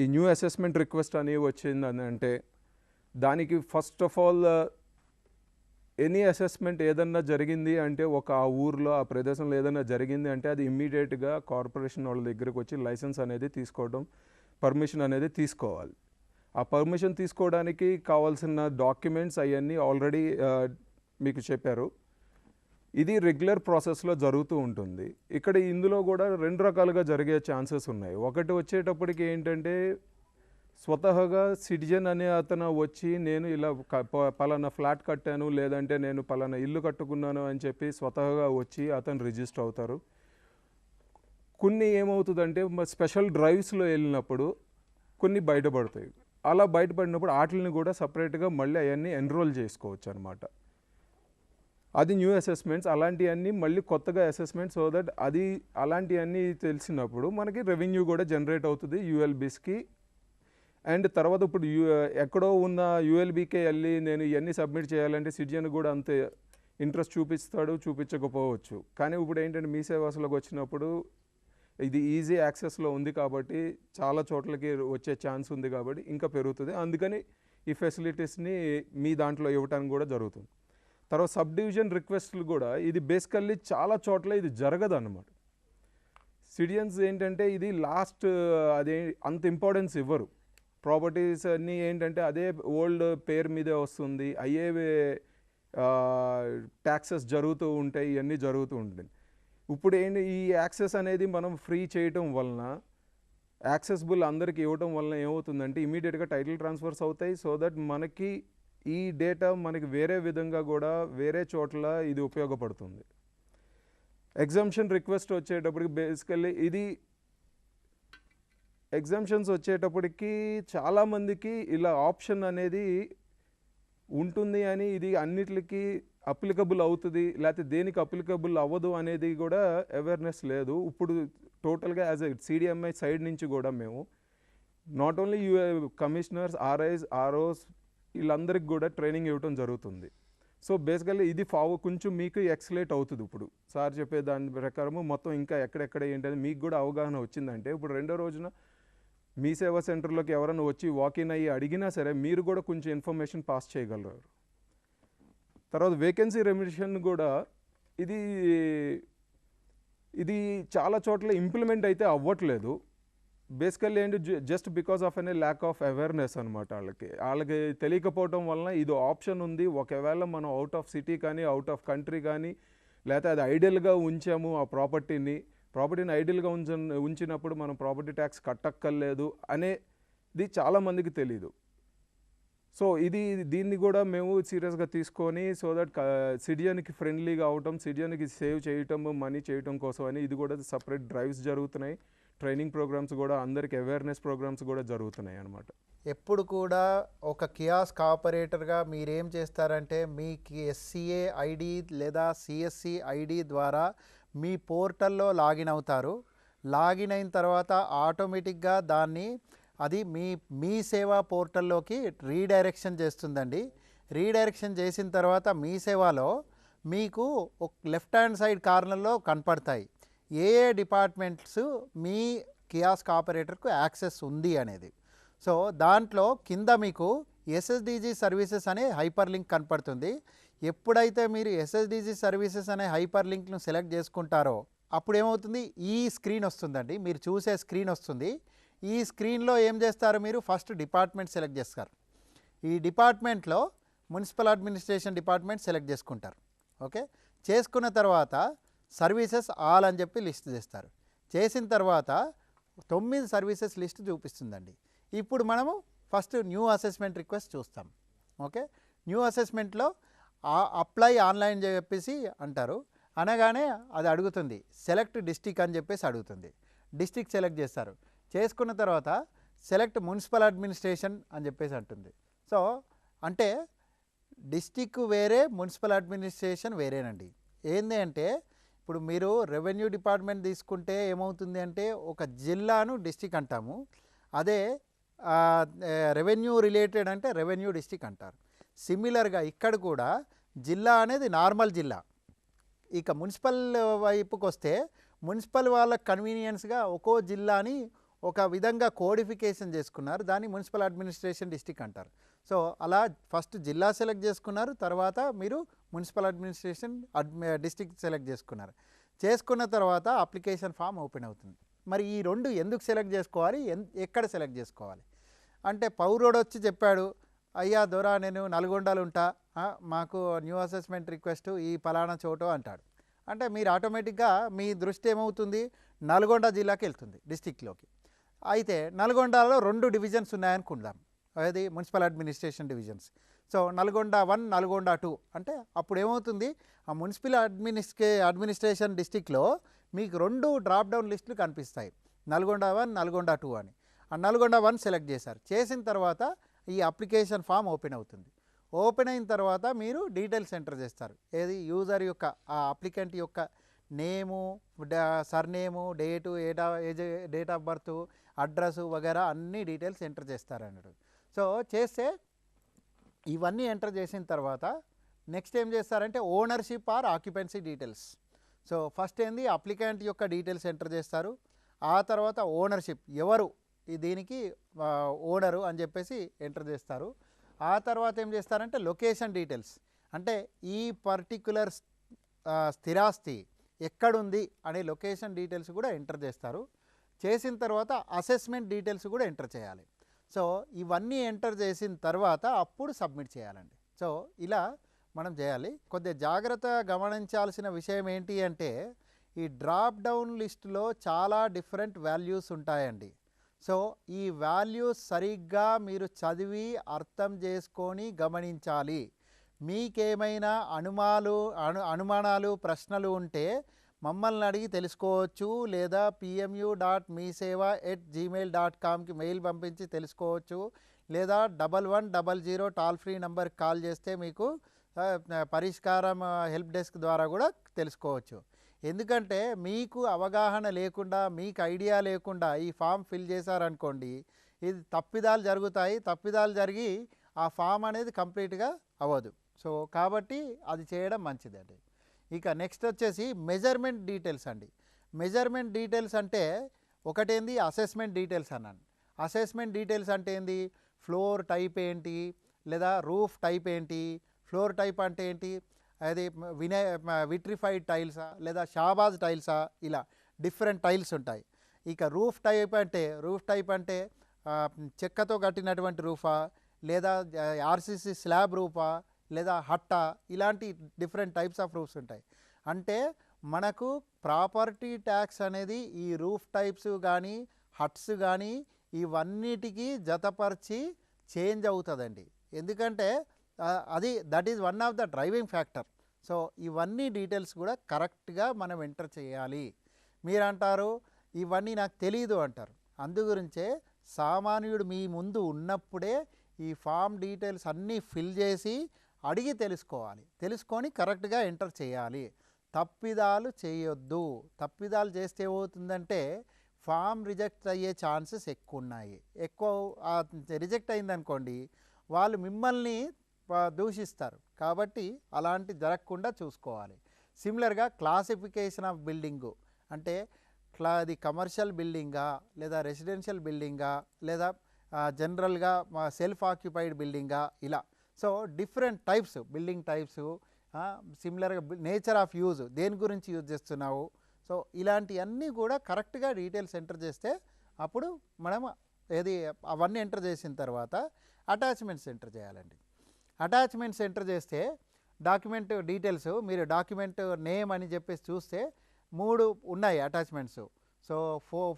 ఈ న్యూ అసెస్మెంట్ రిక్వెస్ట్ అనేవి వచ్చిందని అంటే దానికి first of all any assessment ఏదన్నా జరిగింది అంటే ఆ ఊర్లో ఆ ప్రదేశంలో ఏదైనా జరిగింది అంటే అది ఇమ్మీడియట్గా కార్పొరేషన్ వాళ్ళ దగ్గరకు వచ్చి లైసెన్స్ అనేది తీసుకోవడం, పర్మిషన్ అనేది తీసుకోవాలి. ఆ పర్మిషన్ తీసుకోవడానికి కావాల్సిన డాక్యుమెంట్స్ అవన్నీ ఆల్రెడీ మీకు చెప్పారు. ఇది రెగ్యులర్ ప్రాసెస్లో జరుగుతూ ఉంటుంది. ఇక్కడ ఇందులో కూడా 2 రకాలుగా జరిగే ఛాన్సెస్ ఉన్నాయి. ఒకటి వచ్చేటప్పటికి ఏంటంటే స్వతహాగా సిటిజన్ అనే అతను వచ్చి నేను ఇలా పలానా ఫ్లాట్ కట్టాను, లేదంటే నేను పలానా ఇల్లు కట్టుకున్నాను అని చెప్పి స్వతహాగా వచ్చి అతను రిజిస్టర్ అవుతారు. కొన్ని ఏమవుతుందంటే స్పెషల్ డ్రైవ్స్లో వెళ్ళినప్పుడు కొన్ని బయటపడతాయి. అలా బయటపడినప్పుడు వాటిని కూడా సపరేట్గా మళ్ళీ అవన్నీ ఎన్రోల్ చేసుకోవచ్చు అనమాట. అది న్యూ అసెస్మెంట్స్. అలాంటివన్నీ మళ్ళీ కొత్తగా అసెస్మెంట్స్. సో దట్ అది అలాంటివన్నీ తెలిసినప్పుడు మనకి రెవెన్యూ కూడా జనరేట్ అవుతుంది యూఎల్బీస్కి. అండ్ తర్వాత ఇప్పుడు ఎక్కడో ఉన్న యూఎల్బీకే వెళ్ళి నేను ఇవన్నీ సబ్మిట్ చేయాలంటే సిటిజన్ కూడా అంతే ఇంట్రెస్ట్ చూపిస్తాడు, చూపించకపోవచ్చు. కానీ ఇప్పుడు ఏంటంటే మీ సేవాసులకు వచ్చినప్పుడు ఇది ఈజీ యాక్సెస్లో ఉంది కాబట్టి చాలా చోట్లకి వచ్చే ఛాన్స్ ఉంది కాబట్టి ఇంకా పెరుగుతుంది. అందుకని ఈ ఫెసిలిటీస్ని మీ దాంట్లో ఇవ్వటానికి కూడా జరుగుతుంది. తర్వాత సబ్ డివిజన్ రిక్వెస్ట్లు కూడా ఇది బేసికల్లీ చాలా చోట్ల ఇది జరగదు అన్నమాట. సిటిజన్స్ ఏంటంటే ఇది లాస్ట్ అదే అంత ఇంపార్టెన్స్ ఇవ్వరు. ప్రాపర్టీస్ అన్నీ ఏంటంటే అదే ఓల్డ్ పేరు మీదే వస్తుంది, అయ్యే ట్యాక్సెస్ జరుగుతూ ఉంటాయి, ఇవన్నీ జరుగుతూ ఉంటాయి. ఇప్పుడు ఏంటి ఈ యాక్సెస్ అనేది మనం ఫ్రీ చేయటం వలన, యాక్సెసిబుల్ అందరికీ ఇవ్వటం వలన ఏమవుతుందంటే ఇమీడియట్గా టైటిల్ ట్రాన్స్ఫర్స్ అవుతాయి. సో దట్ మనకి ఈ డేటా మనకి వేరే విధంగా కూడా వేరే చోట్ల ఇది ఉపయోగపడుతుంది. ఎగ్జంప్షన్ రిక్వెస్ట్ వచ్చేటప్పటికి బేసికల్లీ ఇది ఎగ్జంప్షన్స్ వచ్చేటప్పటికి చాలామందికి ఇలా ఆప్షన్ అనేది ఉంటుంది అని ఇది అన్నిటికీ అప్లికబుల్ అవుతుంది లేకపోతే దేనికి అప్లికబుల్ అవ్వదు అనేది కూడా అవేర్నెస్ లేదు. ఇప్పుడు టోటల్గా యాజ్ ఎ సిడిఎంఐ సైడ్ నుంచి కూడా మేము నాట్ ఓన్లీ కమిషనర్స్, ఆర్ఐస్, ఆర్ఓస్ వీళ్ళందరికీ కూడా ట్రైనింగ్ ఇవ్వటం జరుగుతుంది. సో బేసికల్లీ ఇది కొంచెం మీకు ఎక్సలేట్ అవుతుంది. ఇప్పుడు సార్ చెప్పే దాని ప్రకారము మొత్తం ఇంకా ఎక్కడెక్కడ ఏంటని మీకు కూడా అవగాహన వచ్చిందంటే ఇప్పుడు రెండో రోజున మీ సేవా సెంటర్లోకి ఎవరైనా వచ్చి వాకిన్ అయ్యి అడిగినా సరే మీరు కూడా కొంచెం ఇన్ఫర్మేషన్ పాస్ చేయగలరు. తర్వాత వేకెన్సీ రెమిషన్ కూడా ఇది ఇది చాలా చోట్ల ఇంప్లిమెంట్ అయితే అవ్వట్లేదు. బేసికల్లీ ఏంటి జస్ట్ బికాస్ ఆఫ్ అనే ల్యాక్ ఆఫ్ అవేర్నెస్ అనమాట. వాళ్ళకి తెలియకపోవటం వలన ఇది ఆప్షన్ ఉంది. ఒకవేళ మనం అవుట్ ఆఫ్ సిటీ కానీ అవుట్ ఆఫ్ కంట్రీ కానీ లేకపోతే అది ఐడియల్గా ఉంచాము ఆ ప్రాపర్టీని ఐడియల్గా ఉంచినప్పుడు మనం ప్రాపర్టీ ట్యాక్స్ కట్టక్కర్లేదు అనేది చాలామందికి తెలీదు. సో దీన్ని కూడా మేము సీరియస్గా తీసుకొని సో దట్ సిటిజన్కి ఫ్రెండ్లీగా అవటం, సిటిజన్కి సేవ్ చేయటం, మనీ చేయటం కోసం అని ఇది కూడా సపరేట్ డ్రైవ్స్ జరుగుతున్నాయి. ట్రైనింగ్ ప్రోగ్రామ్స్ కూడా అందరికి అవేర్నెస్ ప్రోగ్రామ్స్ కూడా జరుగుతున్నాయి అన్నమాట. ఎప్పుడు కూడా ఒక కియాస్క్ ఆపరేటర్గా మీరేం చేస్తారంటే మీ ఎస్సీఏ ఐడి లేదా సిఎస్సి ఐడి ద్వారా మీ పోర్టల్లో లాగిన్ అవుతారు. లాగిన్ అయిన తర్వాత ఆటోమేటిక్గా దాన్ని అది మీ సేవా పోర్టల్లోకి రీడైరెక్షన్ చేస్తుందండి. రీడైరెక్షన్ చేసిన తర్వాత మీ సేవలో మీకు ఒక లెఫ్ట్ హ్యాండ్ సైడ్ కార్నర్లో కనపడతాయి ఏ డిపార్ట్మెంట్స్ మీ కియాస్క్ ఆపరేటర్కు యాక్సెస్ ఉంది అనేది. సో దాంట్లో కింద మీకు ఎస్ఎస్డిజి సర్వీసెస్ అనే హైపర్ లింక్ కనపడుతుంది. ఎప్పుడైతే మీరు ఎస్ఎస్డిజి సర్వీసెస్ అనే హైపర్ లింక్ను సెలెక్ట్ చేసుకుంటారో అప్పుడు ఏమవుతుంది, ఈ స్క్రీన్ వస్తుందండి. మీరు చూసే స్క్రీన్ వస్తుంది. ఈ స్క్రీన్లో ఏం చేస్తారు, మీరు ఫస్ట్ డిపార్ట్మెంట్ సెలెక్ట్ చేస్తారు. ఈ డిపార్ట్మెంట్లో మున్సిపల్ అడ్మినిస్ట్రేషన్ డిపార్ట్మెంట్ సెలెక్ట్ చేసుకుంటారు. ఓకే, చేసుకున్న తర్వాత సర్వీసెస్ ఆల్ అని చెప్పి లిస్ట్ చేస్తారు. చేసిన తర్వాత 9 సర్వీసెస్ లిస్ట్ చూపిస్తుందండి. ఇప్పుడు మనము ఫస్ట్ న్యూ అసెస్మెంట్ రిక్వెస్ట్ చూస్తాం. ఓకే, న్యూ అసెస్మెంట్లో అప్లై ఆన్లైన్ చెప్పేసి అంటారు. అనగానే అది అడుగుతుంది సెలెక్ట్ డిస్టిక్ అని చెప్పేసి అడుగుతుంది. డిస్టిక్ సెలెక్ట్ చేస్తారు. చేసుకున్న తర్వాత సెలెక్ట్ మున్సిపల్ అడ్మినిస్ట్రేషన్ అని చెప్పేసి అంటుంది. సో అంటే డిస్టిక్ వేరే, మున్సిపల్ అడ్మినిస్ట్రేషన్ వేరేనండి. ఏంది అంటే ఇప్పుడు మీరు రెవెన్యూ డిపార్ట్మెంట్ తీసుకుంటే ఏమవుతుంది అంటే ఒక జిల్లాను డిస్టిక్ అంటాము. అదే రెవెన్యూ రిలేటెడ్ అంటే రెవెన్యూ డిస్టిక్ అంటారు. సిమిలర్గా ఇక్కడ కూడా జిల్లా అనేది నార్మల్ జిల్లా. ఇక మున్సిపల్ వైపుకి వస్తే మున్సిపల్ వాళ్ళ కన్వీనియన్స్గా ఒక్కో జిల్లాని ఒక విధంగా కోడిఫికేషన్ చేసుకున్నారు. దాన్ని మున్సిపల్ అడ్మినిస్ట్రేషన్ డిస్టిక్ అంటారు. సో అలా ఫస్ట్ జిల్లా సెలెక్ట్ చేసుకున్నారు, తర్వాత మీరు మున్సిపల్ అడ్మినిస్ట్రేషన్ డిస్టిక్ సెలెక్ట్ చేసుకున్నారు. చేసుకున్న తర్వాత అప్లికేషన్ ఫామ్ ఓపెన్ అవుతుంది. మరి ఈ రెండు ఎందుకు సెలెక్ట్ చేసుకోవాలి, ఎక్కడ సెలెక్ట్ చేసుకోవాలి అంటే పౌరుడు వచ్చి చెప్పాడు, అయ్యా దొరా నేను నల్గొండలో ఉంటా, మాకు న్యూ అసెస్మెంట్ రిక్వెస్ట్ ఈ పలానా చోటు అంటాడు. అంటే మీరు ఆటోమేటిక్గా మీ దృష్టి ఏమవుతుంది, నల్గొండ జిల్లాకి వెళ్తుంది, డిస్టిక్లోకి. అయితే నల్గొండలో 2 డివిజన్స్ ఉన్నాయనుకుందాం, అది municipal administration divisions. So Nalgonda 1, Nalgonda 2 అంటే అప్పుడు ఏమవుతుంది, ఆ మున్సిపల్ అడ్మినిస్ట్రేషన్ డిస్టిక్లో మీకు 2 డ్రాప్ డౌన్ లిస్టులు కనిపిస్తాయి, నల్గొండ 1, నల్గొండ 2 అని. ఆ నల్గొండ 1 సెలెక్ట్ చేశారు. చేసిన తర్వాత ఈ అప్లికేషన్ ఫామ్ ఓపెన్ అవుతుంది. ఓపెన్ అయిన తర్వాత మీరు డీటెయిల్స్ ఎంటర్ చేస్తారు. ఏది యూజర్ యొక్క ఆ అప్లికెంట్ యొక్క name, surname, date, date of birth, address వగేరా అన్ని డీటెయిల్స్ ఎంటర్ చేస్తారన్నాడు. సో చేస్తే ఇవన్నీ ఎంటర్ చేసిన తర్వాత నెక్స్ట్ ఏం చేస్తారంటే ownership or occupancy details. So first ఏంది అప్లికెంట్ యొక్క డీటెయిల్స్ ఎంటర్ చేస్తారు. ఆ తర్వాత ఓనర్షిప్ ఎవరు దీనికి ఓనరు అని చెప్పేసి ఎంటర్ చేస్తారు. ఆ తర్వాత ఏం చేస్తారంటే లొకేషన్ డీటెయిల్స్, అంటే ఈ పర్టిక్యులర్ స్థిరాస్తి ఎక్కడుంది అనే లొకేషన్ డీటెయిల్స్ కూడా ఎంటర్ చేస్తారు. చేసిన తర్వాత అసెస్మెంట్ డీటెయిల్స్ కూడా ఎంటర్ చేయాలి. సో ఇవన్నీ ఎంటర్ చేసిన తర్వాత అప్పుడు సబ్మిట్ చేయాలండి. సో ఇలా మనం చేయాలి. కొద్దిగా జాగ్రత్తగా గమనించాల్సిన విషయం ఏంటి అంటే ఈ డ్రాప్ డౌన్ లిస్టులో చాలా డిఫరెంట్ వాల్యూస్ ఉంటాయండి. సో ఈ వాల్యూస్ సరిగ్గా మీరు చదివి అర్థం చేసుకొని గమనించాలి. మీకేమైనా అనుమానాలు ప్రశ్నలు ఉంటే మమ్మల్ని అడిగి తెలుసుకోవచ్చు, లేదా pmu.meeseva@gmail.comకి మెయిల్ పంపించి తెలుసుకోవచ్చు, లేదా 1100 టోల్ ఫ్రీ నెంబర్కి కాల్ చేస్తే మీకు పరిష్కారం హెల్ప్ డెస్క్ ద్వారా కూడా తెలుసుకోవచ్చు. ఎందుకంటే మీకు అవగాహన లేకుండా, మీకు ఐడియా లేకుండా ఈ ఫామ్ ఫిల్ చేశారనుకోండి, ఇది తప్పిదాలు జరుగుతాయి. తప్పిదాలు జరిగి ఆ ఫామ్ అనేది కంప్లీట్గా అవ్వదు. సో కాబట్టి అది చేయడం మంచిదండి. ఇక నెక్స్ట్ వచ్చేసి మెజర్మెంట్ డీటెయిల్స్ అండి. మెజర్మెంట్ డీటెయిల్స్ అంటే ఒకటేంది అసెస్మెంట్ డీటెయిల్స్ అన్నాను. అసెస్మెంట్ డీటెయిల్స్ అంటే ఏంది, ఫ్లోర్ టైప్ ఏంటి, లేదా రూఫ్ టైప్ ఏంటి. ఫ్లోర్ టైప్ అంటే ఏంటి, అది విట్రిఫైడ్ టైల్సా లేదా షాబాజ్ టైల్సా, ఇలా డిఫరెంట్ టైల్స్ ఉంటాయి. ఇక రూఫ్ టైప్ అంటే చెక్కతో కట్టినటువంటి రూఫా, లేదా ఆర్సీసీ స్లాబ్ రూఫా, లేదా హట్టా, ఇలాంటి డిఫరెంట్ టైప్స్ ఆఫ్ రూఫ్స్ ఉంటాయి. అంటే మనకు ప్రాపర్టీ ట్యాక్స్ అనేది ఈ రూఫ్ టైప్స్ కానీ హట్స్ కానీ ఇవన్నిటికీ జతపరిచి చేంజ్ అవుతుందండి. ఎందుకంటే that is one of the driving factor. So ఇవన్నీ డీటెయిల్స్ కూడా కరెక్ట్గా మనం ఎంటర్ చేయాలి. మీరు అంటారు ఇవన్నీ నాకు తెలీదు అంటారు. అందుగురించే సామాన్యుడు మీ ముందు ఉన్నప్పుడే ఈ ఫామ్ డీటెయిల్స్ అన్నీ ఫిల్ చేసి అడిగి తెలుసుకొని కరెక్ట్గా ఎంటర్ చేయాలి. తప్పిదాలు చేయొద్దు. తప్పిదాలు చేస్తే ఏమవుతుందంటే ఫామ్ రిజెక్ట్ అయ్యే ఛాన్సెస్ ఎక్కువ ఉన్నాయి. రిజెక్ట్ అయిందనుకోండి వాళ్ళు మిమ్మల్ని దూషిస్తారు. కాబట్టి అలాంటి జరగకుండా చూసుకోవాలి. సిమిలర్గా క్లాసిఫికేషన్ ఆఫ్ బిల్డింగు అంటే అది కమర్షియల్ బిల్డింగా, లేదా రెసిడెన్షియల్ బిల్డింగా, లేదా జనరల్గా సెల్ఫ్ ఆక్యుపైడ్ బిల్డింగా, ఇలా. So different types, building types, సిమిలర్గా నేచర్ ఆఫ్ యూజ్, దేని గురించి యూజ్ చేస్తున్నావు. సో ఇలాంటివన్నీ కూడా కరెక్ట్గా డీటెయిల్స్ ఎంటర్ చేస్తే అప్పుడు మనం అవన్నీ ఎంటర్ చేసిన తర్వాత అటాచ్మెంట్స్ ఎంటర్ చేయాలండి. అటాచ్మెంట్స్ ఎంటర్ చేస్తే డాక్యుమెంట్ డీటెయిల్స్, మీరు డాక్యుమెంట్ నేమ్ అని చెప్పేసి చూస్తే 3 ఉన్నాయి attachments. So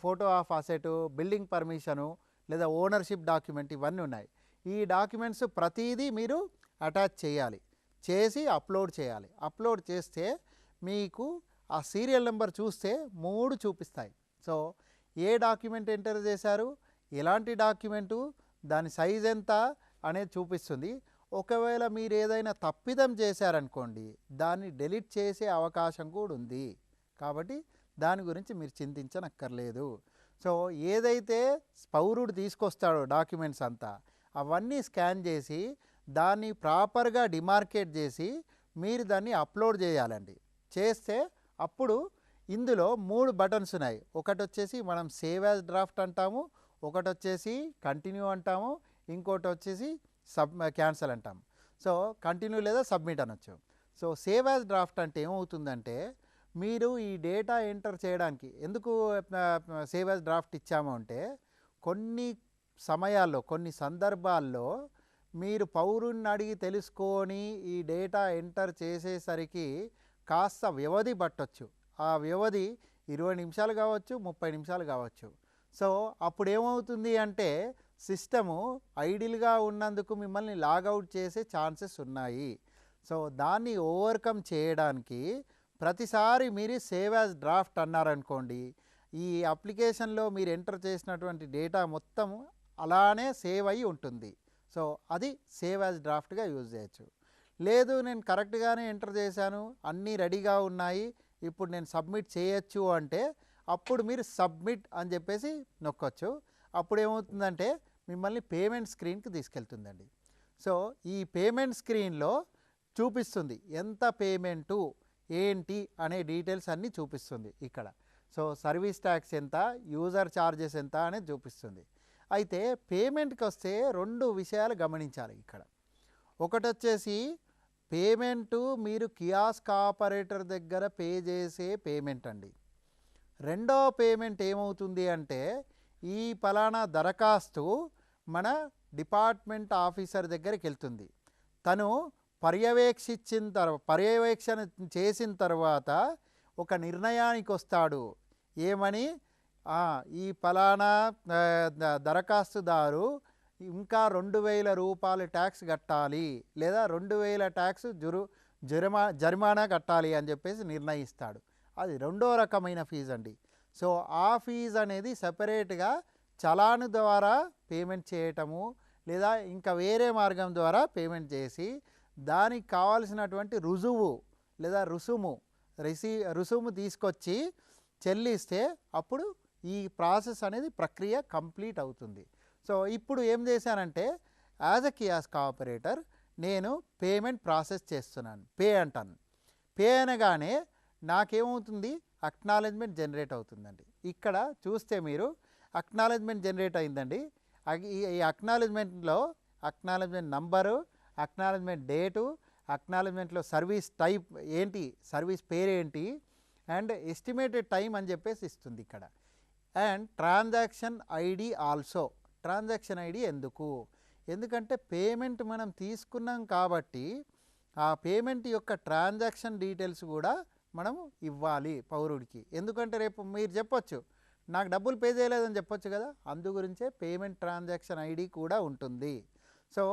photo of asset, building permission, లేదా ఓనర్షిప్ డాక్యుమెంట్, ఇవన్నీ ఉన్నాయి. ఈ డాక్యుమెంట్స్ ప్రతిదీ మీరు అటాచ్ చేసి అప్లోడ్ చేయాలి. అప్లోడ్ చేస్తే మీకు ఆ సీరియల్ నెంబర్ చూస్తే 3 చూపిస్తాయి. సో ఏ డాక్యుమెంట్ ఎంటర్ చేశారు, ఎలాంటి డాక్యుమెంటు, దాని సైజ్ ఎంత అనేది చూపిస్తుంది. ఒకవేళ మీరు ఏదైనా తప్పిదం చేశారనుకోండి దాన్ని డెలీట్ చేసే అవకాశం కూడా ఉంది. కాబట్టి దాని గురించి మీరు చింతించనక్కర్లేదు. సో ఏదైతే పౌరుడు తీసుకొస్తాడో డాక్యుమెంట్స్ అంతా అవన్నీ స్కాన్ చేసి దాన్ని ప్రాపర్గా డిమార్కేట్ చేసి మీరు దాన్ని అప్లోడ్ చేయాలండి. చేస్తే అప్పుడు ఇందులో 3 బటన్స్ ఉన్నాయి. ఒకటి వచ్చేసి మనం సేవ్ యాజ్ డ్రాఫ్ట్ అంటాము, ఒకటి వచ్చేసి కంటిన్యూ అంటాము, ఇంకోటి వచ్చేసి క్యాన్సల్ అంటాము. సో కంటిన్యూ లేదా సబ్మిట్ అనొచ్చు. సో సేవ్ యాజ్ డ్రాఫ్ట్ అంటే ఏమవుతుందంటే మీరు ఈ డేటా ఎంటర్ చేయడానికి ఎందుకు సేవ్ యాజ్ డ్రాఫ్ట్ ఇచ్చాము అంటే కొన్ని సమయాల్లో, కొన్ని సందర్భాల్లో మీరు పౌరుణ్ణి అడిగి తెలుసుకొని ఈ డేటా ఎంటర్ చేసేసరికి కాస్త వ్యవధి పట్టొచ్చు. ఆ వ్యవధి 20 నిమిషాలు కావచ్చు, 30 నిమిషాలు కావచ్చు. సో అప్పుడు ఏమవుతుంది అంటే సిస్టము ఐడిల్గా ఉన్నందుకు మిమ్మల్ని లాగౌట్ చేసే ఛాన్సెస్ ఉన్నాయి. సో దాన్ని ఓవర్కమ్ చేయడానికి ప్రతిసారి మీరు సేవ్ యాజ్ డ్రాఫ్ట్ అన్నారనుకోండి, ఈ అప్లికేషన్లో మీరు ఎంటర్ చేసినటువంటి డేటా మొత్తం అలానే సేవ్ అయ్యి ఉంటుంది. సో అది సేవ్ యాజ్ డ్రాఫ్ట్గా యూజ్ చేయొచ్చు. లేదు నేను కరెక్ట్గానే ఎంటర్ చేశాను, అన్నీ రెడీగా ఉన్నాయి, ఇప్పుడు నేను సబ్మిట్ చేయొచ్చు అంటే అప్పుడు మీరు సబ్మిట్ అని చెప్పేసి నొక్కొచ్చు. అప్పుడు ఏమవుతుందంటే మిమ్మల్ని పేమెంట్ స్క్రీన్కి తీసుకెళ్తుందండి. సో ఈ పేమెంట్ స్క్రీన్లో చూపిస్తుంది ఎంత పేమెంటు ఏంటి అనే డీటెయిల్స్ అన్నీ చూపిస్తుంది ఇక్కడ. సో సర్వీస్ ట్యాక్స్ ఎంత, యూజర్ ఛార్జెస్ ఎంత అనేది చూపిస్తుంది. అయితే పేమెంట్కి వస్తే 2 విషయాలు గమనించాలి ఇక్కడ. ఒకటి వచ్చేసి పేమెంటు మీరు కియాస్క్ ఆపరేటర్ దగ్గర పే చేసే పేమెంట్ అండి. రెండో పేమెంట్ ఏమవుతుంది అంటే ఈ పలానా దరఖాస్తు మన డిపార్ట్మెంట్ ఆఫీసర్ దగ్గరికి వెళ్తుంది. తను పర్యవేక్షణ చేసిన తర్వాత ఒక నిర్ణయానికి వస్తాడు. ఏమని, ఈ పలానా దరఖాస్తుదారు ఇంకా 2000 రూపాయలు ట్యాక్స్ కట్టాలి, లేదా 2000 ట్యాక్స్ జరిమానా కట్టాలి అని చెప్పేసి నిర్ణయిస్తాడు. అది 2వ రకమైన ఫీజు అండి. సో ఆ ఫీజు అనేది సపరేట్గా చలాను ద్వారా పేమెంట్ చేయటము, లేదా ఇంకా వేరే మార్గం ద్వారా పేమెంట్ చేసి దానికి కావాల్సినటువంటి రుజువు లేదా రుసుము తీసుకొచ్చి చెల్లిస్తే అప్పుడు ఈ ప్రాసెస్ అనేది ప్రక్రియ కంప్లీట్ అవుతుంది. సో ఇప్పుడు ఏం చేశానంటే యాజ్ ఎ కియాస్క్ ఆపరేటర్ నేను పేమెంట్ ప్రాసెస్ చేస్తున్నాను, పే అంటాను. పే అనగానే నాకేమవుతుంది, అక్నాలెడ్జ్మెంట్ జనరేట్ అవుతుందండి. ఇక్కడ చూస్తే మీరు అక్నాలెడ్జ్మెంట్ జనరేట్ అయిందండి. ఈ అక్నాలెడ్జ్మెంట్లో అక్నాలెడ్జ్మెంట్ నంబరు, అక్నాలెడ్జ్మెంట్ డేటు, అక్నాలెడ్జ్మెంట్లో సర్వీస్ టైప్ ఏంటి, సర్వీస్ పేరేంటి, అండ్ ఎస్టిమేటెడ్ టైం అని చెప్పేసి ఇస్తుంది ఇక్కడ. And transaction ID also. Transaction ID ఎందుకంటే పేమెంట్ మనం తీసుకున్నాం కాబట్టి ఆ పేమెంట్ యొక్క ట్రాన్సాక్షన్ డీటెయిల్స్ కూడా మనం ఇవ్వాలి పౌరుడికి. ఎందుకంటే రేపు మీరు చెప్పొచ్చు నాకు డబ్బులు పే చేయలేదని చెప్పొచ్చు కదా, అందు గురించే పేమెంట్ ట్రాన్సాక్షన్ ఐడి కూడా ఉంటుంది. సో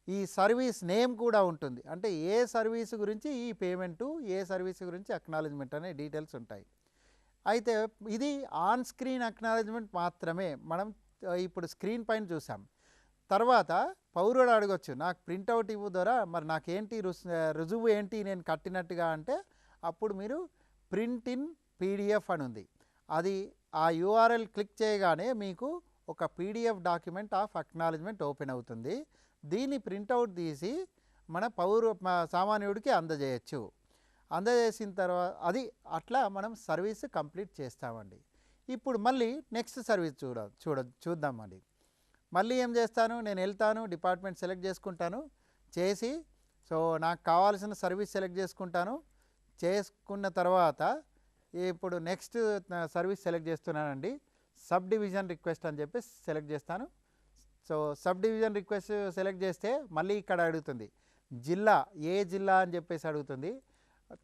ఈ సర్వీస్ నేమ్ కూడా ఉంటుంది, అంటే ఏ సర్వీస్ గురించి ఈ పేమెంటు, ఏ సర్వీస్ గురించి అక్నాలెడ్జ్మెంట్ అనే డీటెయిల్స్ ఉంటాయి. అయితే ఇది ఆన్ స్క్రీన్ అక్నాలెడ్జ్మెంట్ మాత్రమే. మనం ఇప్పుడు స్క్రీన్ పైన చూసాం. తర్వాత పౌరుడు అడగొచ్చు నాకు ప్రింట్అవుట్ ఇవ్వు ద్వారా మరి నాకేంటి రుజువు ఏంటి నేను కట్టినట్టుగా అంటే, అప్పుడు మీరు ప్రింట్ ఇన్ పీడిఎఫ్ అని ఉంది. అది ఆ యూఆర్ఎల్ క్లిక్ చేయగానే మీకు ఒక PDF document of acknowledgement open అవుతుంది. దీన్ని ప్రింట్అవుట్ తీసి మన సామాన్యుడికి అందజేయచ్చు. అందజేసిన తర్వాత అది అట్లా మనం సర్వీస్ కంప్లీట్ చేస్తామండి. ఇప్పుడు మళ్ళీ నెక్స్ట్ సర్వీస్ చూద్దామండి. మళ్ళీ ఏం చేస్తాను, నేను వెళ్తాను, డిపార్ట్మెంట్ సెలెక్ట్ చేసుకుంటాను, చేసి సో నాకు కావాల్సిన సర్వీస్ సెలెక్ట్ చేసుకున్న తర్వాత ఇప్పుడు నెక్స్ట్ సర్వీస్ సెలెక్ట్ చేస్తున్నానండి. సబ్ డివిజన్ రిక్వెస్ట్ అని చెప్పి సెలెక్ట్ చేస్తాను. So sub division request select చేస్తే మళ్ళీ ఇక్కడ అడుగుతుంది జిల్లా, ఏ జిల్లా అని చెప్పేసి అడుగుతుంది.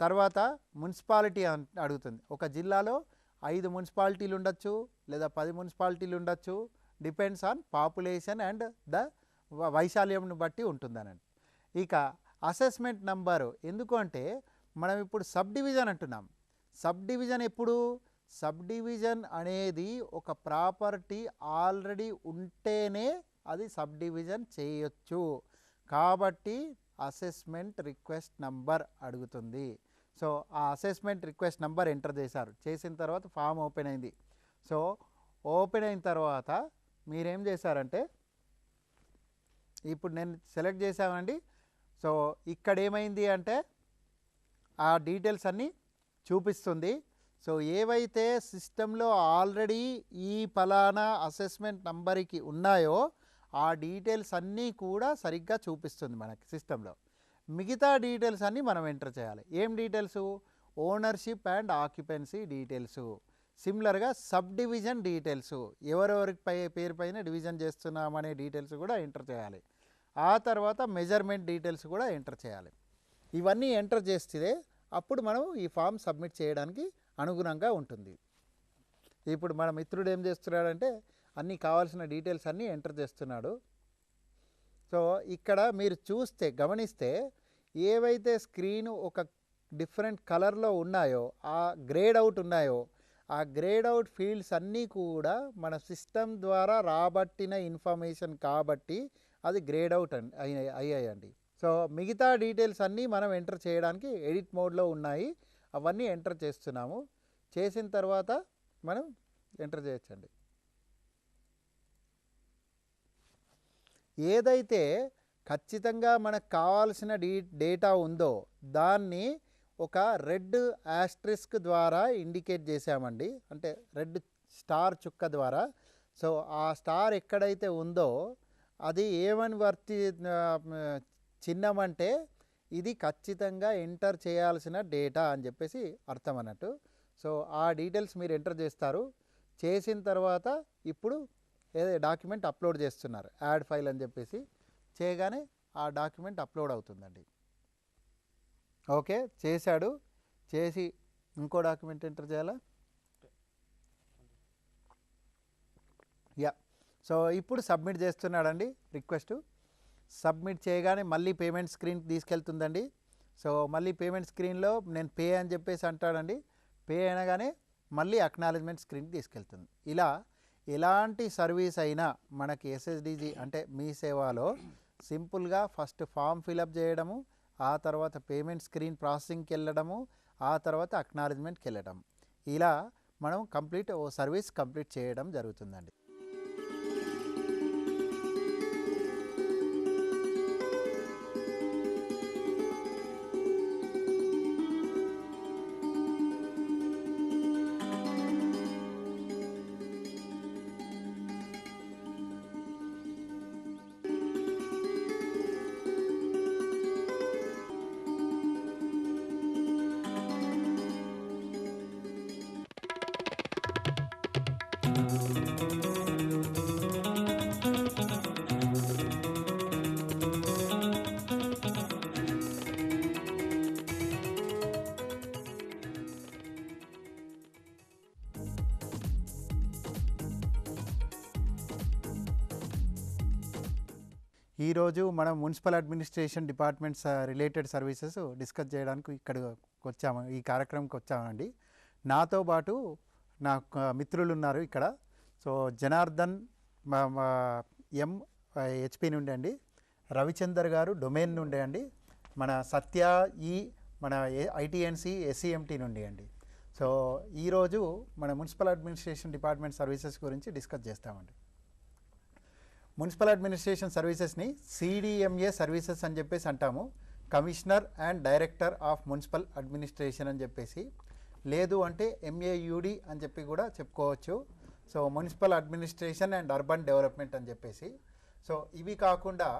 తర్వాత మున్సిపాలిటీ అడుగుతుంది. ఒక జిల్లాలో 5 మున్సిపాలిటీలు ఉండొచ్చు లేదా 10 మున్సిపాలిటీలు ఉండొచ్చు, depends on population and the వైశాల్యంను బట్టి ఉంటుందనండి. ఇక అసెస్మెంట్ నంబరు ఎందుకు అంటే మనం ఇప్పుడు సబ్ డివిజన్ అంటున్నాం. సబ్ డివిజన్ ఎప్పుడు, సబ్ డివిజన్ అనేది ఒక ప్రాపర్టీ ఆల్రెడీ ఉంటేనే అది సబ్ డివిజన్ చేయొచ్చు. కాబట్టి అసెస్మెంట్ రిక్వెస్ట్ నంబర్ అడుగుతుంది. సో ఆ అసెస్మెంట్ రిక్వెస్ట్ నంబర్ ఎంటర్ చేసిన తర్వాత ఫామ్ ఓపెన్ అయింది. సో ఓపెన్ అయిన తర్వాత మీరేం చేశారంటే, ఇప్పుడు నేను సెలెక్ట్ చేశానండి. సో ఇక్కడ ఏమైంది అంటే ఆ డీటెయిల్స్ అన్నీ చూపిస్తుంది. సో ఏవైతే సిస్టంలో ఆల్రెడీ ఈ ఫలానా అసెస్మెంట్ నంబర్కి ఉన్నాయో ఆ డీటెయిల్స్ అన్నీ కూడా సరిగ్గా చూపిస్తుంది మనకి సిస్టంలో. మిగతా డీటెయిల్స్ అన్నీ మనం ఎంటర్ చేయాలి. ఏం details, ownership and occupancy details, సిమిలర్గా సబ్ డివిజన్ డీటెయిల్స్, ఎవరెవరి పేరు పైన డివిజన్ చేస్తున్నామనే డీటెయిల్స్ కూడా ఎంటర్ చేయాలి. ఆ తర్వాత మెజర్మెంట్ డీటెయిల్స్ కూడా ఎంటర్ చేయాలి. ఇవన్నీ ఎంటర్ చేస్తే అప్పుడు మనం ఈ ఫామ్ సబ్మిట్ చేయడానికి అనుగుణంగా ఉంటుంది. ఇప్పుడు మన మిత్రుడు ఏం చేస్తున్నాడంటే అన్నీ కావాల్సిన డీటెయిల్స్ అన్నీ ఎంటర్ చేస్తున్నాడు. సో ఇక్కడ మీరు గమనిస్తే ఏవైతే స్క్రీన్ ఒక డిఫరెంట్ కలర్లో ఉన్నాయో, ఆ గ్రేడ్ అవుట్ ఉన్నాయో, ఆ గ్రేడ్ అవుట్ ఫీల్డ్స్ అన్నీ కూడా మన సిస్టమ్ ద్వారా రాబట్టిన ఇన్ఫర్మేషన్ కాబట్టి అది గ్రేడ్ అవుట్ అయ్యాయండి. సో మిగతా డీటెయిల్స్ అన్నీ మనం ఎంటర్ చేయడానికి ఎడిట్ మోడ్లో ఉన్నాయి. అవన్నీ ఎంటర్ చేస్తున్నాము. చేసిన తర్వాత మనం ఎంటర్ చేయొచ్చండి. ఏదైతే ఖచ్చితంగా మనకు కావాల్సిన డేటా ఉందో దాన్ని ఒక రెడ్ ఆస్ట్రిస్క్ ద్వారా ఇండికేట్ చేసామండి, అంటే రెడ్ స్టార్ చుక్క ద్వారా. సో ఆ స్టార్ ఎక్కడైతే ఉందో అది ఏమని చిహ్నం అంటే ఇది ఖచ్చితంగా ఎంటర్ చేయాల్సిన డేటా అని చెప్పేసి అర్థం అన్నట్టు. సో ఆ డీటెయిల్స్ మీరు ఎంటర్ చేస్తారు. చేసిన తర్వాత ఇప్పుడు ఏదో డాక్యుమెంట్ అప్లోడ్ చేస్తున్నారు, యాడ్ ఫైల్ అని చెప్పేసి చేయగానే ఆ డాక్యుమెంట్ అప్లోడ్ అవుతుందండి. ఓకే, చేశాడు. చేసి ఇంకో డాక్యుమెంట్ ఎంటర్ చేయాలా? సో ఇప్పుడు సబ్మిట్ చేస్తున్నాడండి రిక్వెస్ట్. సబ్మిట్ చేయగానే మళ్ళీ పేమెంట్ స్క్రీన్కి తీసుకెళ్తుందండి. సో మళ్ళీ పేమెంట్ స్క్రీన్లో నేను పే అని చెప్పేసి అంటాడండి. పే అనగానే మళ్ళీ అక్నాలెడ్జ్మెంట్ స్క్రీన్కి తీసుకెళ్తుంది. ఇలా ఎలాంటి సర్వీస్ అయినా మనకి ఎస్ఎస్డిజి అంటే మీ సేవలో సింపుల్గా ఫస్ట్ ఫామ్ ఫిలప్ చేయడము, ఆ తర్వాత పేమెంట్ స్క్రీన్ ప్రాసెసింగ్కి వెళ్ళడము, ఆ తర్వాత అక్నాలెడ్జ్మెంట్కి వెళ్ళడం, ఇలా మనం సర్వీస్ కంప్లీట్ చేయడం జరుగుతుందండి. ఈరోజు మనం municipal administration departments related services discuss చేయడానికి ఇక్కడ వచ్చాము, ఈ కార్యక్రమంకి వచ్చామండి. నాతో పాటు నా మిత్రులు ఉన్నారు ఇక్కడ. సో జనార్దన్ ఎం హెచ్పి నుండి అండి, రవిచందర్ గారు డొమైన్ నుండి అండి, మన సత్య ఈ మన ఐటీఎన్సి ఎస్సీఎంటీ నుండి అండి. సో ఈరోజు మన మున్సిపల్ అడ్మినిస్ట్రేషన్ డిపార్ట్మెంట్ సర్వీసెస్ గురించి డిస్కస్ చేస్తామండి. మున్సిపల్ అడ్మినిస్ట్రేషన్ సర్వీసెస్ని సిడిఎంఏ సర్వీసెస్ అని చెప్పేసి అంటాము. Commissioner and director of municipal administration అని చెప్పేసి, లేదు అంటే ఎంఏయుడి అని చెప్పి కూడా చెప్పుకోవచ్చు. So municipal administration and urban development అని చెప్పేసి. సో ఇవి కాకుండా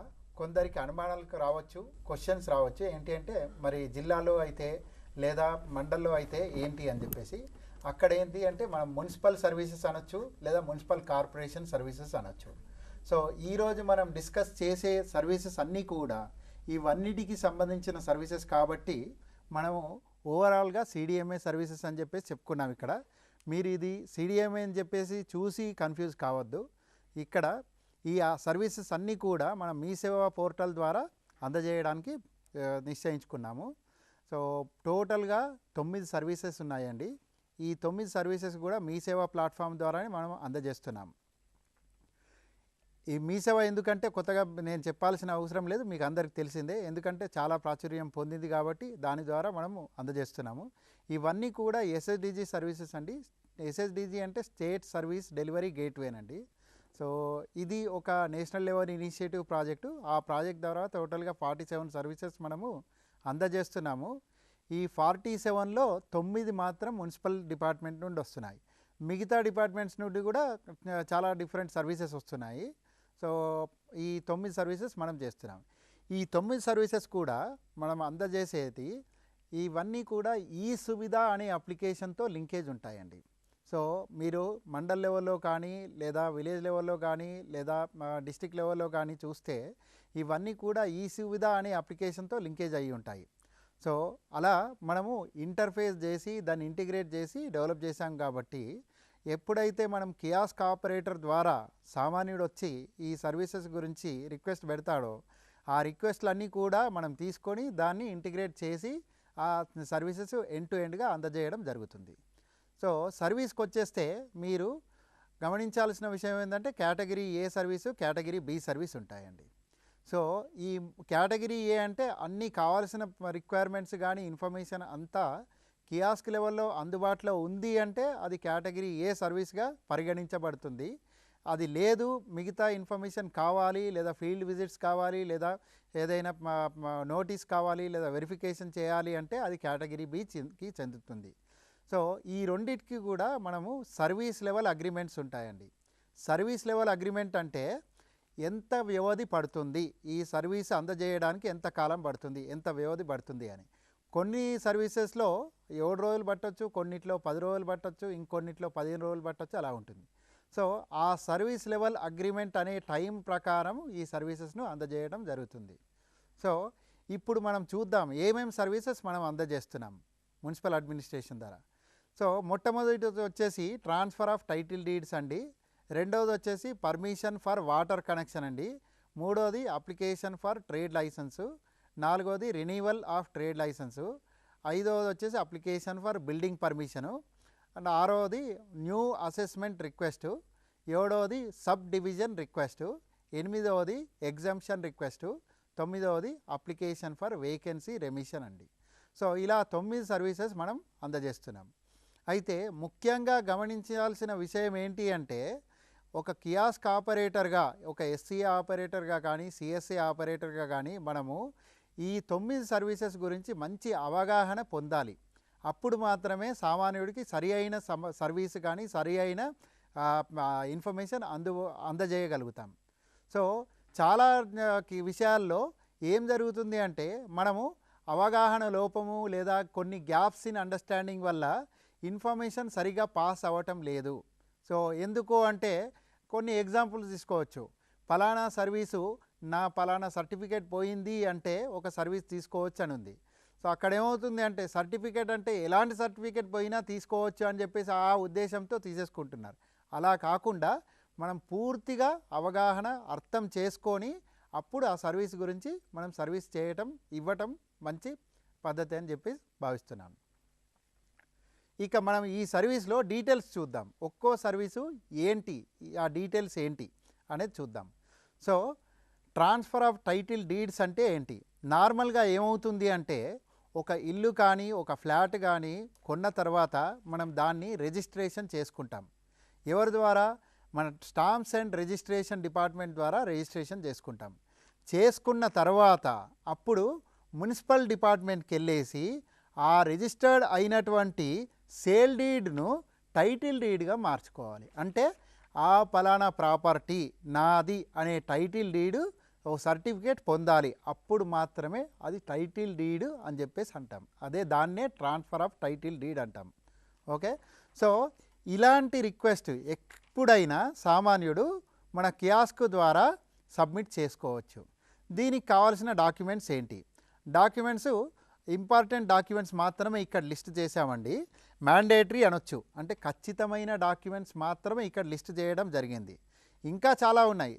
కొందరికి అనుమానాలకు రావచ్చు, క్వశ్చన్స్ రావచ్చు. ఏంటి అంటే మరి జిల్లాలో అయితే లేదా మండల్లో అయితే ఏంటి అని చెప్పేసి. అక్కడ ఏంటి అంటే మనం మున్సిపల్ సర్వీసెస్ అనొచ్చు, లేదా మున్సిపల్ కార్పొరేషన్ సర్వీసెస్ అనొచ్చు. సో ఈరోజు మనం డిస్కస్ చేసే సర్వీసెస్ అన్నీ కూడా ఇవన్నిటికి సంబంధించిన సర్వీసెస్ కాబట్టి మనము ఓవరాల్గా సిడిఎంఏ సర్వీసెస్ అని చెప్పేసి చెప్పుకున్నాం. ఇక్కడ మీరు ఇది సిడిఎంఏ అని చెప్పేసి చూసి కన్ఫ్యూజ్ కావద్దు. ఇక్కడ ఈ సర్వీసెస్ అన్నీ కూడా మనం మీ సేవా పోర్టల్ ద్వారా అందజేయడానికి నిశ్చయించుకున్నాము. సో టోటల్గా 9 సర్వీసెస్ ఉన్నాయండి. ఈ 9 సర్వీసెస్ కూడా మీ సేవా ప్లాట్ఫామ్ ద్వారానే మనం అందజేస్తున్నాం. ఈ మీ సేవ ఎందుకంటే కొత్తగా నేను చెప్పాల్సిన అవసరం లేదు, మీకు అందరికి తెలిసిందే. ఎందుకంటే చాలా ప్రాచుర్యం పొందింది కాబట్టి దాని ద్వారా మనము అందజేస్తున్నాము. ఇవన్నీ కూడా ఎస్ఎస్డిజి సర్వీసెస్ అండి. ఎస్ఎస్డిజి అంటే స్టేట్ సర్వీస్ డెలివరీ గేట్వేనండి. సో ఇది ఒక నేషనల్ లెవెల్ ఇనిషియేటివ్ ప్రాజెక్టు. ఆ ప్రాజెక్ట్ ద్వారా టోటల్గా 47 సర్వీసెస్ మనము అందజేస్తున్నాము. ఈ 47లో 9 మాత్రం మున్సిపల్ డిపార్ట్మెంట్ నుండి వస్తున్నాయి. మిగతా డిపార్ట్మెంట్స్ నుండి కూడా చాలా డిఫరెంట్ సర్వీసెస్ వస్తున్నాయి. సో ఈ 9 సర్వీసెస్ మనం చేస్తున్నాం. ఈ 9 సర్వీసెస్ కూడా మనం అందజేసేది ఇవన్నీ కూడా ఈ సువిధ అనే అప్లికేషన్తో లింకేజ్ ఉంటాయండి. సో మీరు మండల్ లెవెల్లో కానీ, లేదా విలేజ్ లెవెల్లో కానీ, లేదా డిస్ట్రిక్ట్ లెవెల్లో కానీ చూస్తే ఇవన్నీ కూడా ఈ సువిధ అనే అప్లికేషన్తో లింకేజ్ అయ్యి ఉంటాయి. సో అలా మనము ఇంటర్ఫేస్ చేసి దాన్ని ఇంటిగ్రేట్ చేసి డెవలప్ చేశాం కాబట్టి ఎప్పుడైతే మనం కియాస్క్ ఆపరేటర్ ద్వారా సామాన్యుడు వచ్చి ఈ సర్వీసెస్ గురించి రిక్వెస్ట్ పెడతాడో ఆ రిక్వెస్ట్లన్నీ కూడా మనం తీసుకొని దాన్ని ఇంటిగ్రేట్ చేసి ఆ సర్వీసెస్ ఎండ్ టు ఎండ్గా అందజేయడం జరుగుతుంది. సో సర్వీస్కి వచ్చేస్తే మీరు గమనించాల్సిన విషయం ఏంటంటే category A service, category B service ఉంటాయండి. సో ఈ కేటగిరీ ఏ అంటే అన్నీ కావాల్సిన రిక్వైర్మెంట్స్ కానీ ఇన్ఫర్మేషన్ అంతా కియాస్క్ లెవెల్లో అందుబాటులో ఉంది అంటే అది కేటగిరీ ఏ సర్వీస్గా పరిగణించబడుతుంది. అది లేదు, మిగతా ఇన్ఫర్మేషన్ కావాలి, లేదా ఫీల్డ్ విజిట్స్ కావాలి, లేదా ఏదైనా నోటీస్ కావాలి, లేదా వెరిఫికేషన్ చేయాలి అంటే అది కేటగిరీ బికి చెందుతుంది. సో ఈ రెండింటికి కూడా మనము సర్వీస్ లెవెల్ అగ్రిమెంట్స్ ఉంటాయండి. సర్వీస్ లెవెల్ అగ్రిమెంట్ అంటే ఎంత వ్యవధి పడుతుంది, ఈ సర్వీస్ అందజేయడానికి ఎంత కాలం పడుతుంది, ఎంత వ్యవధి పడుతుంది అని. కొన్ని సర్వీసెస్లో 7 రోజులు పట్టొచ్చు, కొన్నిట్లో 10 రోజులు పట్టొచ్చు, ఇంకొన్నిట్లో 15 రోజులు పట్టొచ్చు, అలా ఉంటుంది. సో ఆ సర్వీస్ లెవెల్ అగ్రిమెంట్ అనే టైం ప్రకారం ఈ సర్వీసెస్ను అందజేయడం జరుగుతుంది. సో ఇప్పుడు మనం చూద్దాం ఏమేమి సర్వీసెస్ మనం అందజేస్తున్నాం మున్సిపల్ అడ్మినిస్ట్రేషన్ ద్వారా. సో మొట్టమొదటి వచ్చేసి ట్రాన్స్ఫర్ ఆఫ్ టైటిల్ డీడ్స్ అండి. రెండవది వచ్చేసి పర్మిషన్ ఫర్ వాటర్ కనెక్షన్ అండి. మూడవది అప్లికేషన్ ఫర్ ట్రేడ్ లైసెన్సు. నాలుగవది రెన్యువల్ ఆఫ్ ట్రేడ్ లైసెన్సు. ఐదవది వచ్చేసి application for building permission. And ఆరవది న్యూ అసెస్మెంట్ రిక్వెస్టు. ఏడవది సబ్ డివిజన్ రిక్వెస్టు. ఎనిమిదవది ఎగ్జంప్షన్ రిక్వెస్టు. తొమ్మిదవది అప్లికేషన్ ఫర్ వేకెన్సీ రెమిషన్ అండి. సో ఇలా 9 సర్వీసెస్ మనం అందజేస్తున్నాం. అయితే ముఖ్యంగా గమనించాల్సిన విషయం ఏంటి అంటే ఒక కియాస్క్ ఆపరేటర్గా, ఒక ఎస్సీ ఆపరేటర్గా కానీ, సిఎస్సి ఆపరేటర్గా కానీ మనము ఈ 9 సర్వీసెస్ గురించి మంచి అవగాహన పొందాలి. అప్పుడు మాత్రమే సామాన్యుడికి సరి అయిన సర్వీస్ కానీ, సరి అయిన ఇన్ఫర్మేషన్ అందజేయగలుగుతాం. సో చాలా విషయాల్లో ఏం జరుగుతుంది అంటే మనము అవగాహన లోపము లేదా కొన్ని గ్యాప్స్ ఇన్ అండర్స్టాండింగ్ వల్ల ఇన్ఫర్మేషన్ సరిగా పాస్ అవ్వటం లేదు. సో ఎందుకు అంటే కొన్ని ఎగ్జాంపుల్స్ తీసుకోవచ్చు. ఫలానా సర్వీసు నా ఫలానా సర్టిఫికేట్ పోయింది అంటే ఒక సర్వీస్ తీసుకోవచ్చు అని ఉంది. సో అక్కడ ఏమవుతుంది అంటే సర్టిఫికేట్ అంటే ఎలాంటి సర్టిఫికేట్ పోయినా తీసుకోవచ్చు అని చెప్పేసి ఆ ఉద్దేశంతో తీసేసుకుంటున్నారు. అలా కాకుండా మనం పూర్తిగా అవగాహన అర్థం చేసుకొని అప్పుడు ఆ సర్వీస్ గురించి మనం సర్వీస్ చేయటం ఇవ్వటం మంచి పద్ధతి అని చెప్పి భావిస్తున్నాను. ఇక మనం ఈ సర్వీస్లో డీటెయిల్స్ చూద్దాం. ఒక్కో సర్వీసు ఏంటి, ఆ డీటెయిల్స్ ఏంటి అనేది చూద్దాం. So transfer of title deeds అంటే ఏంటి? నార్మల్గా ఏమవుతుంది అంటే ఒక ఇల్లు కానీ ఒక ఫ్లాట్ కానీ కొన్న తర్వాత మనం దాన్ని రిజిస్ట్రేషన్ చేసుకుంటాం. ఎవరి ద్వారా? మన స్టాంప్స్ అండ్ రిజిస్ట్రేషన్ డిపార్ట్మెంట్ ద్వారా రిజిస్ట్రేషన్ చేసుకుంటాం. చేసుకున్న తర్వాత అప్పుడు మున్సిపల్ డిపార్ట్మెంట్కి వెళ్ళేసి ఆ రిజిస్టర్డ్ అయినటువంటి సేల్ డీడ్ను టైటిల్ డీడ్గా మార్చుకోవాలి. అంటే ఆ పలానా ప్రాపర్టీ నాది అనే టైటిల్ డీడ్ ఓ సర్టిఫికేట్ పొందాలి. అప్పుడు మాత్రమే అది టైటిల్ డీడ్ అని చెప్పేసి అంటాం. అదే దాన్నే ట్రాన్స్ఫర్ ఆఫ్ టైటిల్ డీడ్ అంటాం. ఓకే. సో ఇలాంటి రిక్వెస్ట్ ఎప్పుడైనా సామాన్యుడు మన కియాస్క్ ద్వారా సబ్మిట్ చేసుకోవచ్చు. దీనికి కావాల్సిన డాక్యుమెంట్స్ ఏంటి? డాక్యుమెంట్స్ ఇంపార్టెంట్ డాక్యుమెంట్స్ మాత్రమే ఇక్కడ లిస్ట్ చేసామండి. మ్యాండేటరీ అనొచ్చు, అంటే ఖచ్చితమైన డాక్యుమెంట్స్ మాత్రమే ఇక్కడ లిస్ట్ చేయడం జరిగింది. ఇంకా చాలా ఉన్నాయి.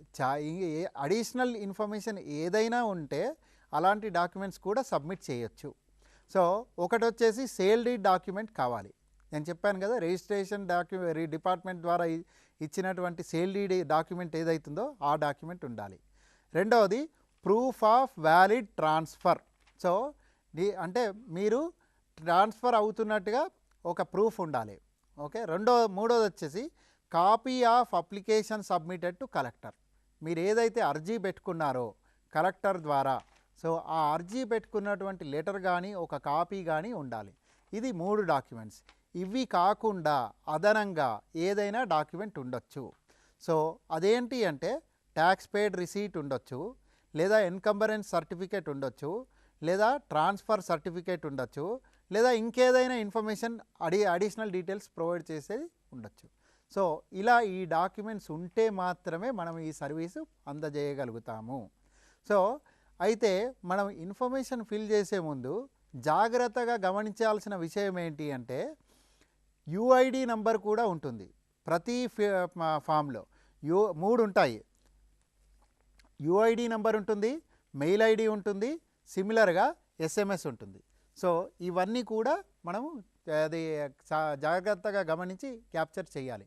అడిషనల్ ఇన్ఫర్మేషన్ ఏదైనా ఉంటే అలాంటి డాక్యుమెంట్స్ కూడా సబ్మిట్ చేయొచ్చు. సో ఒకటి వచ్చేసి సేల్ డీడ్ డాక్యుమెంట్ కావాలి. నేను చెప్పాను కదా, రిజిస్ట్రేషన్ డిపార్ట్మెంట్ ద్వారా ఇచ్చినటువంటి సేల్ డీడ్ డాక్యుమెంట్ ఏదైతుందో ఆ డాక్యుమెంట్ ఉండాలి. రెండవది proof of valid transfer. So అంటే మీరు ట్రాన్స్ఫర్ అవుతున్నట్టుగా ఒక ప్రూఫ్ ఉండాలి. ఓకే. మూడోది వచ్చేసి copy of application submitted to collector. మీరు ఏదైతే అర్జీ పెట్టుకున్నారో కలెక్టర్ ద్వారా, సో ఆ అర్జీ పెట్టుకున్నటువంటి లెటర్ కానీ ఒక కాపీ కానీ ఉండాలి. ఇది 3 డాక్యుమెంట్స్. ఇవి కాకుండా అదనంగా ఏదైనా డాక్యుమెంట్ ఉండొచ్చు. సో అదేంటి అంటే ట్యాక్స్ పేడ్ రిసీట్ ఉండొచ్చు, లేదా ఎన్కంబరెన్స్ సర్టిఫికేట్ ఉండొచ్చు, లేదా ట్రాన్స్ఫర్ సర్టిఫికేట్ ఉండొచ్చు, లేదా ఇంకేదైనా ఇన్ఫర్మేషన్ అడిషనల్ డీటెయిల్స్ ప్రొవైడ్ చేసేది ఉండొచ్చు. సో ఇలా ఈ డాక్యుమెంట్స్ ఉంటే మాత్రమే మనం ఈ సర్వీసు అందజేయగలుగుతాము. సో అయితే మనం ఇన్ఫర్మేషన్ ఫిల్ చేసే ముందు జాగ్రత్తగా గమనించాల్సిన విషయం ఏంటి అంటే యుఐడి నంబర్ కూడా ఉంటుంది ప్రతి ఫామ్లో. 3 ఉంటాయి. యుఐడి నంబర్ ఉంటుంది, మెయిల్ ఐడి ఉంటుంది, సిమిలర్గా ఎస్ఎంఎస్ ఉంటుంది. సో ఇవన్నీ కూడా మనము అది జాగ్రత్తగా గమనించి క్యాప్చర్ చేయాలి.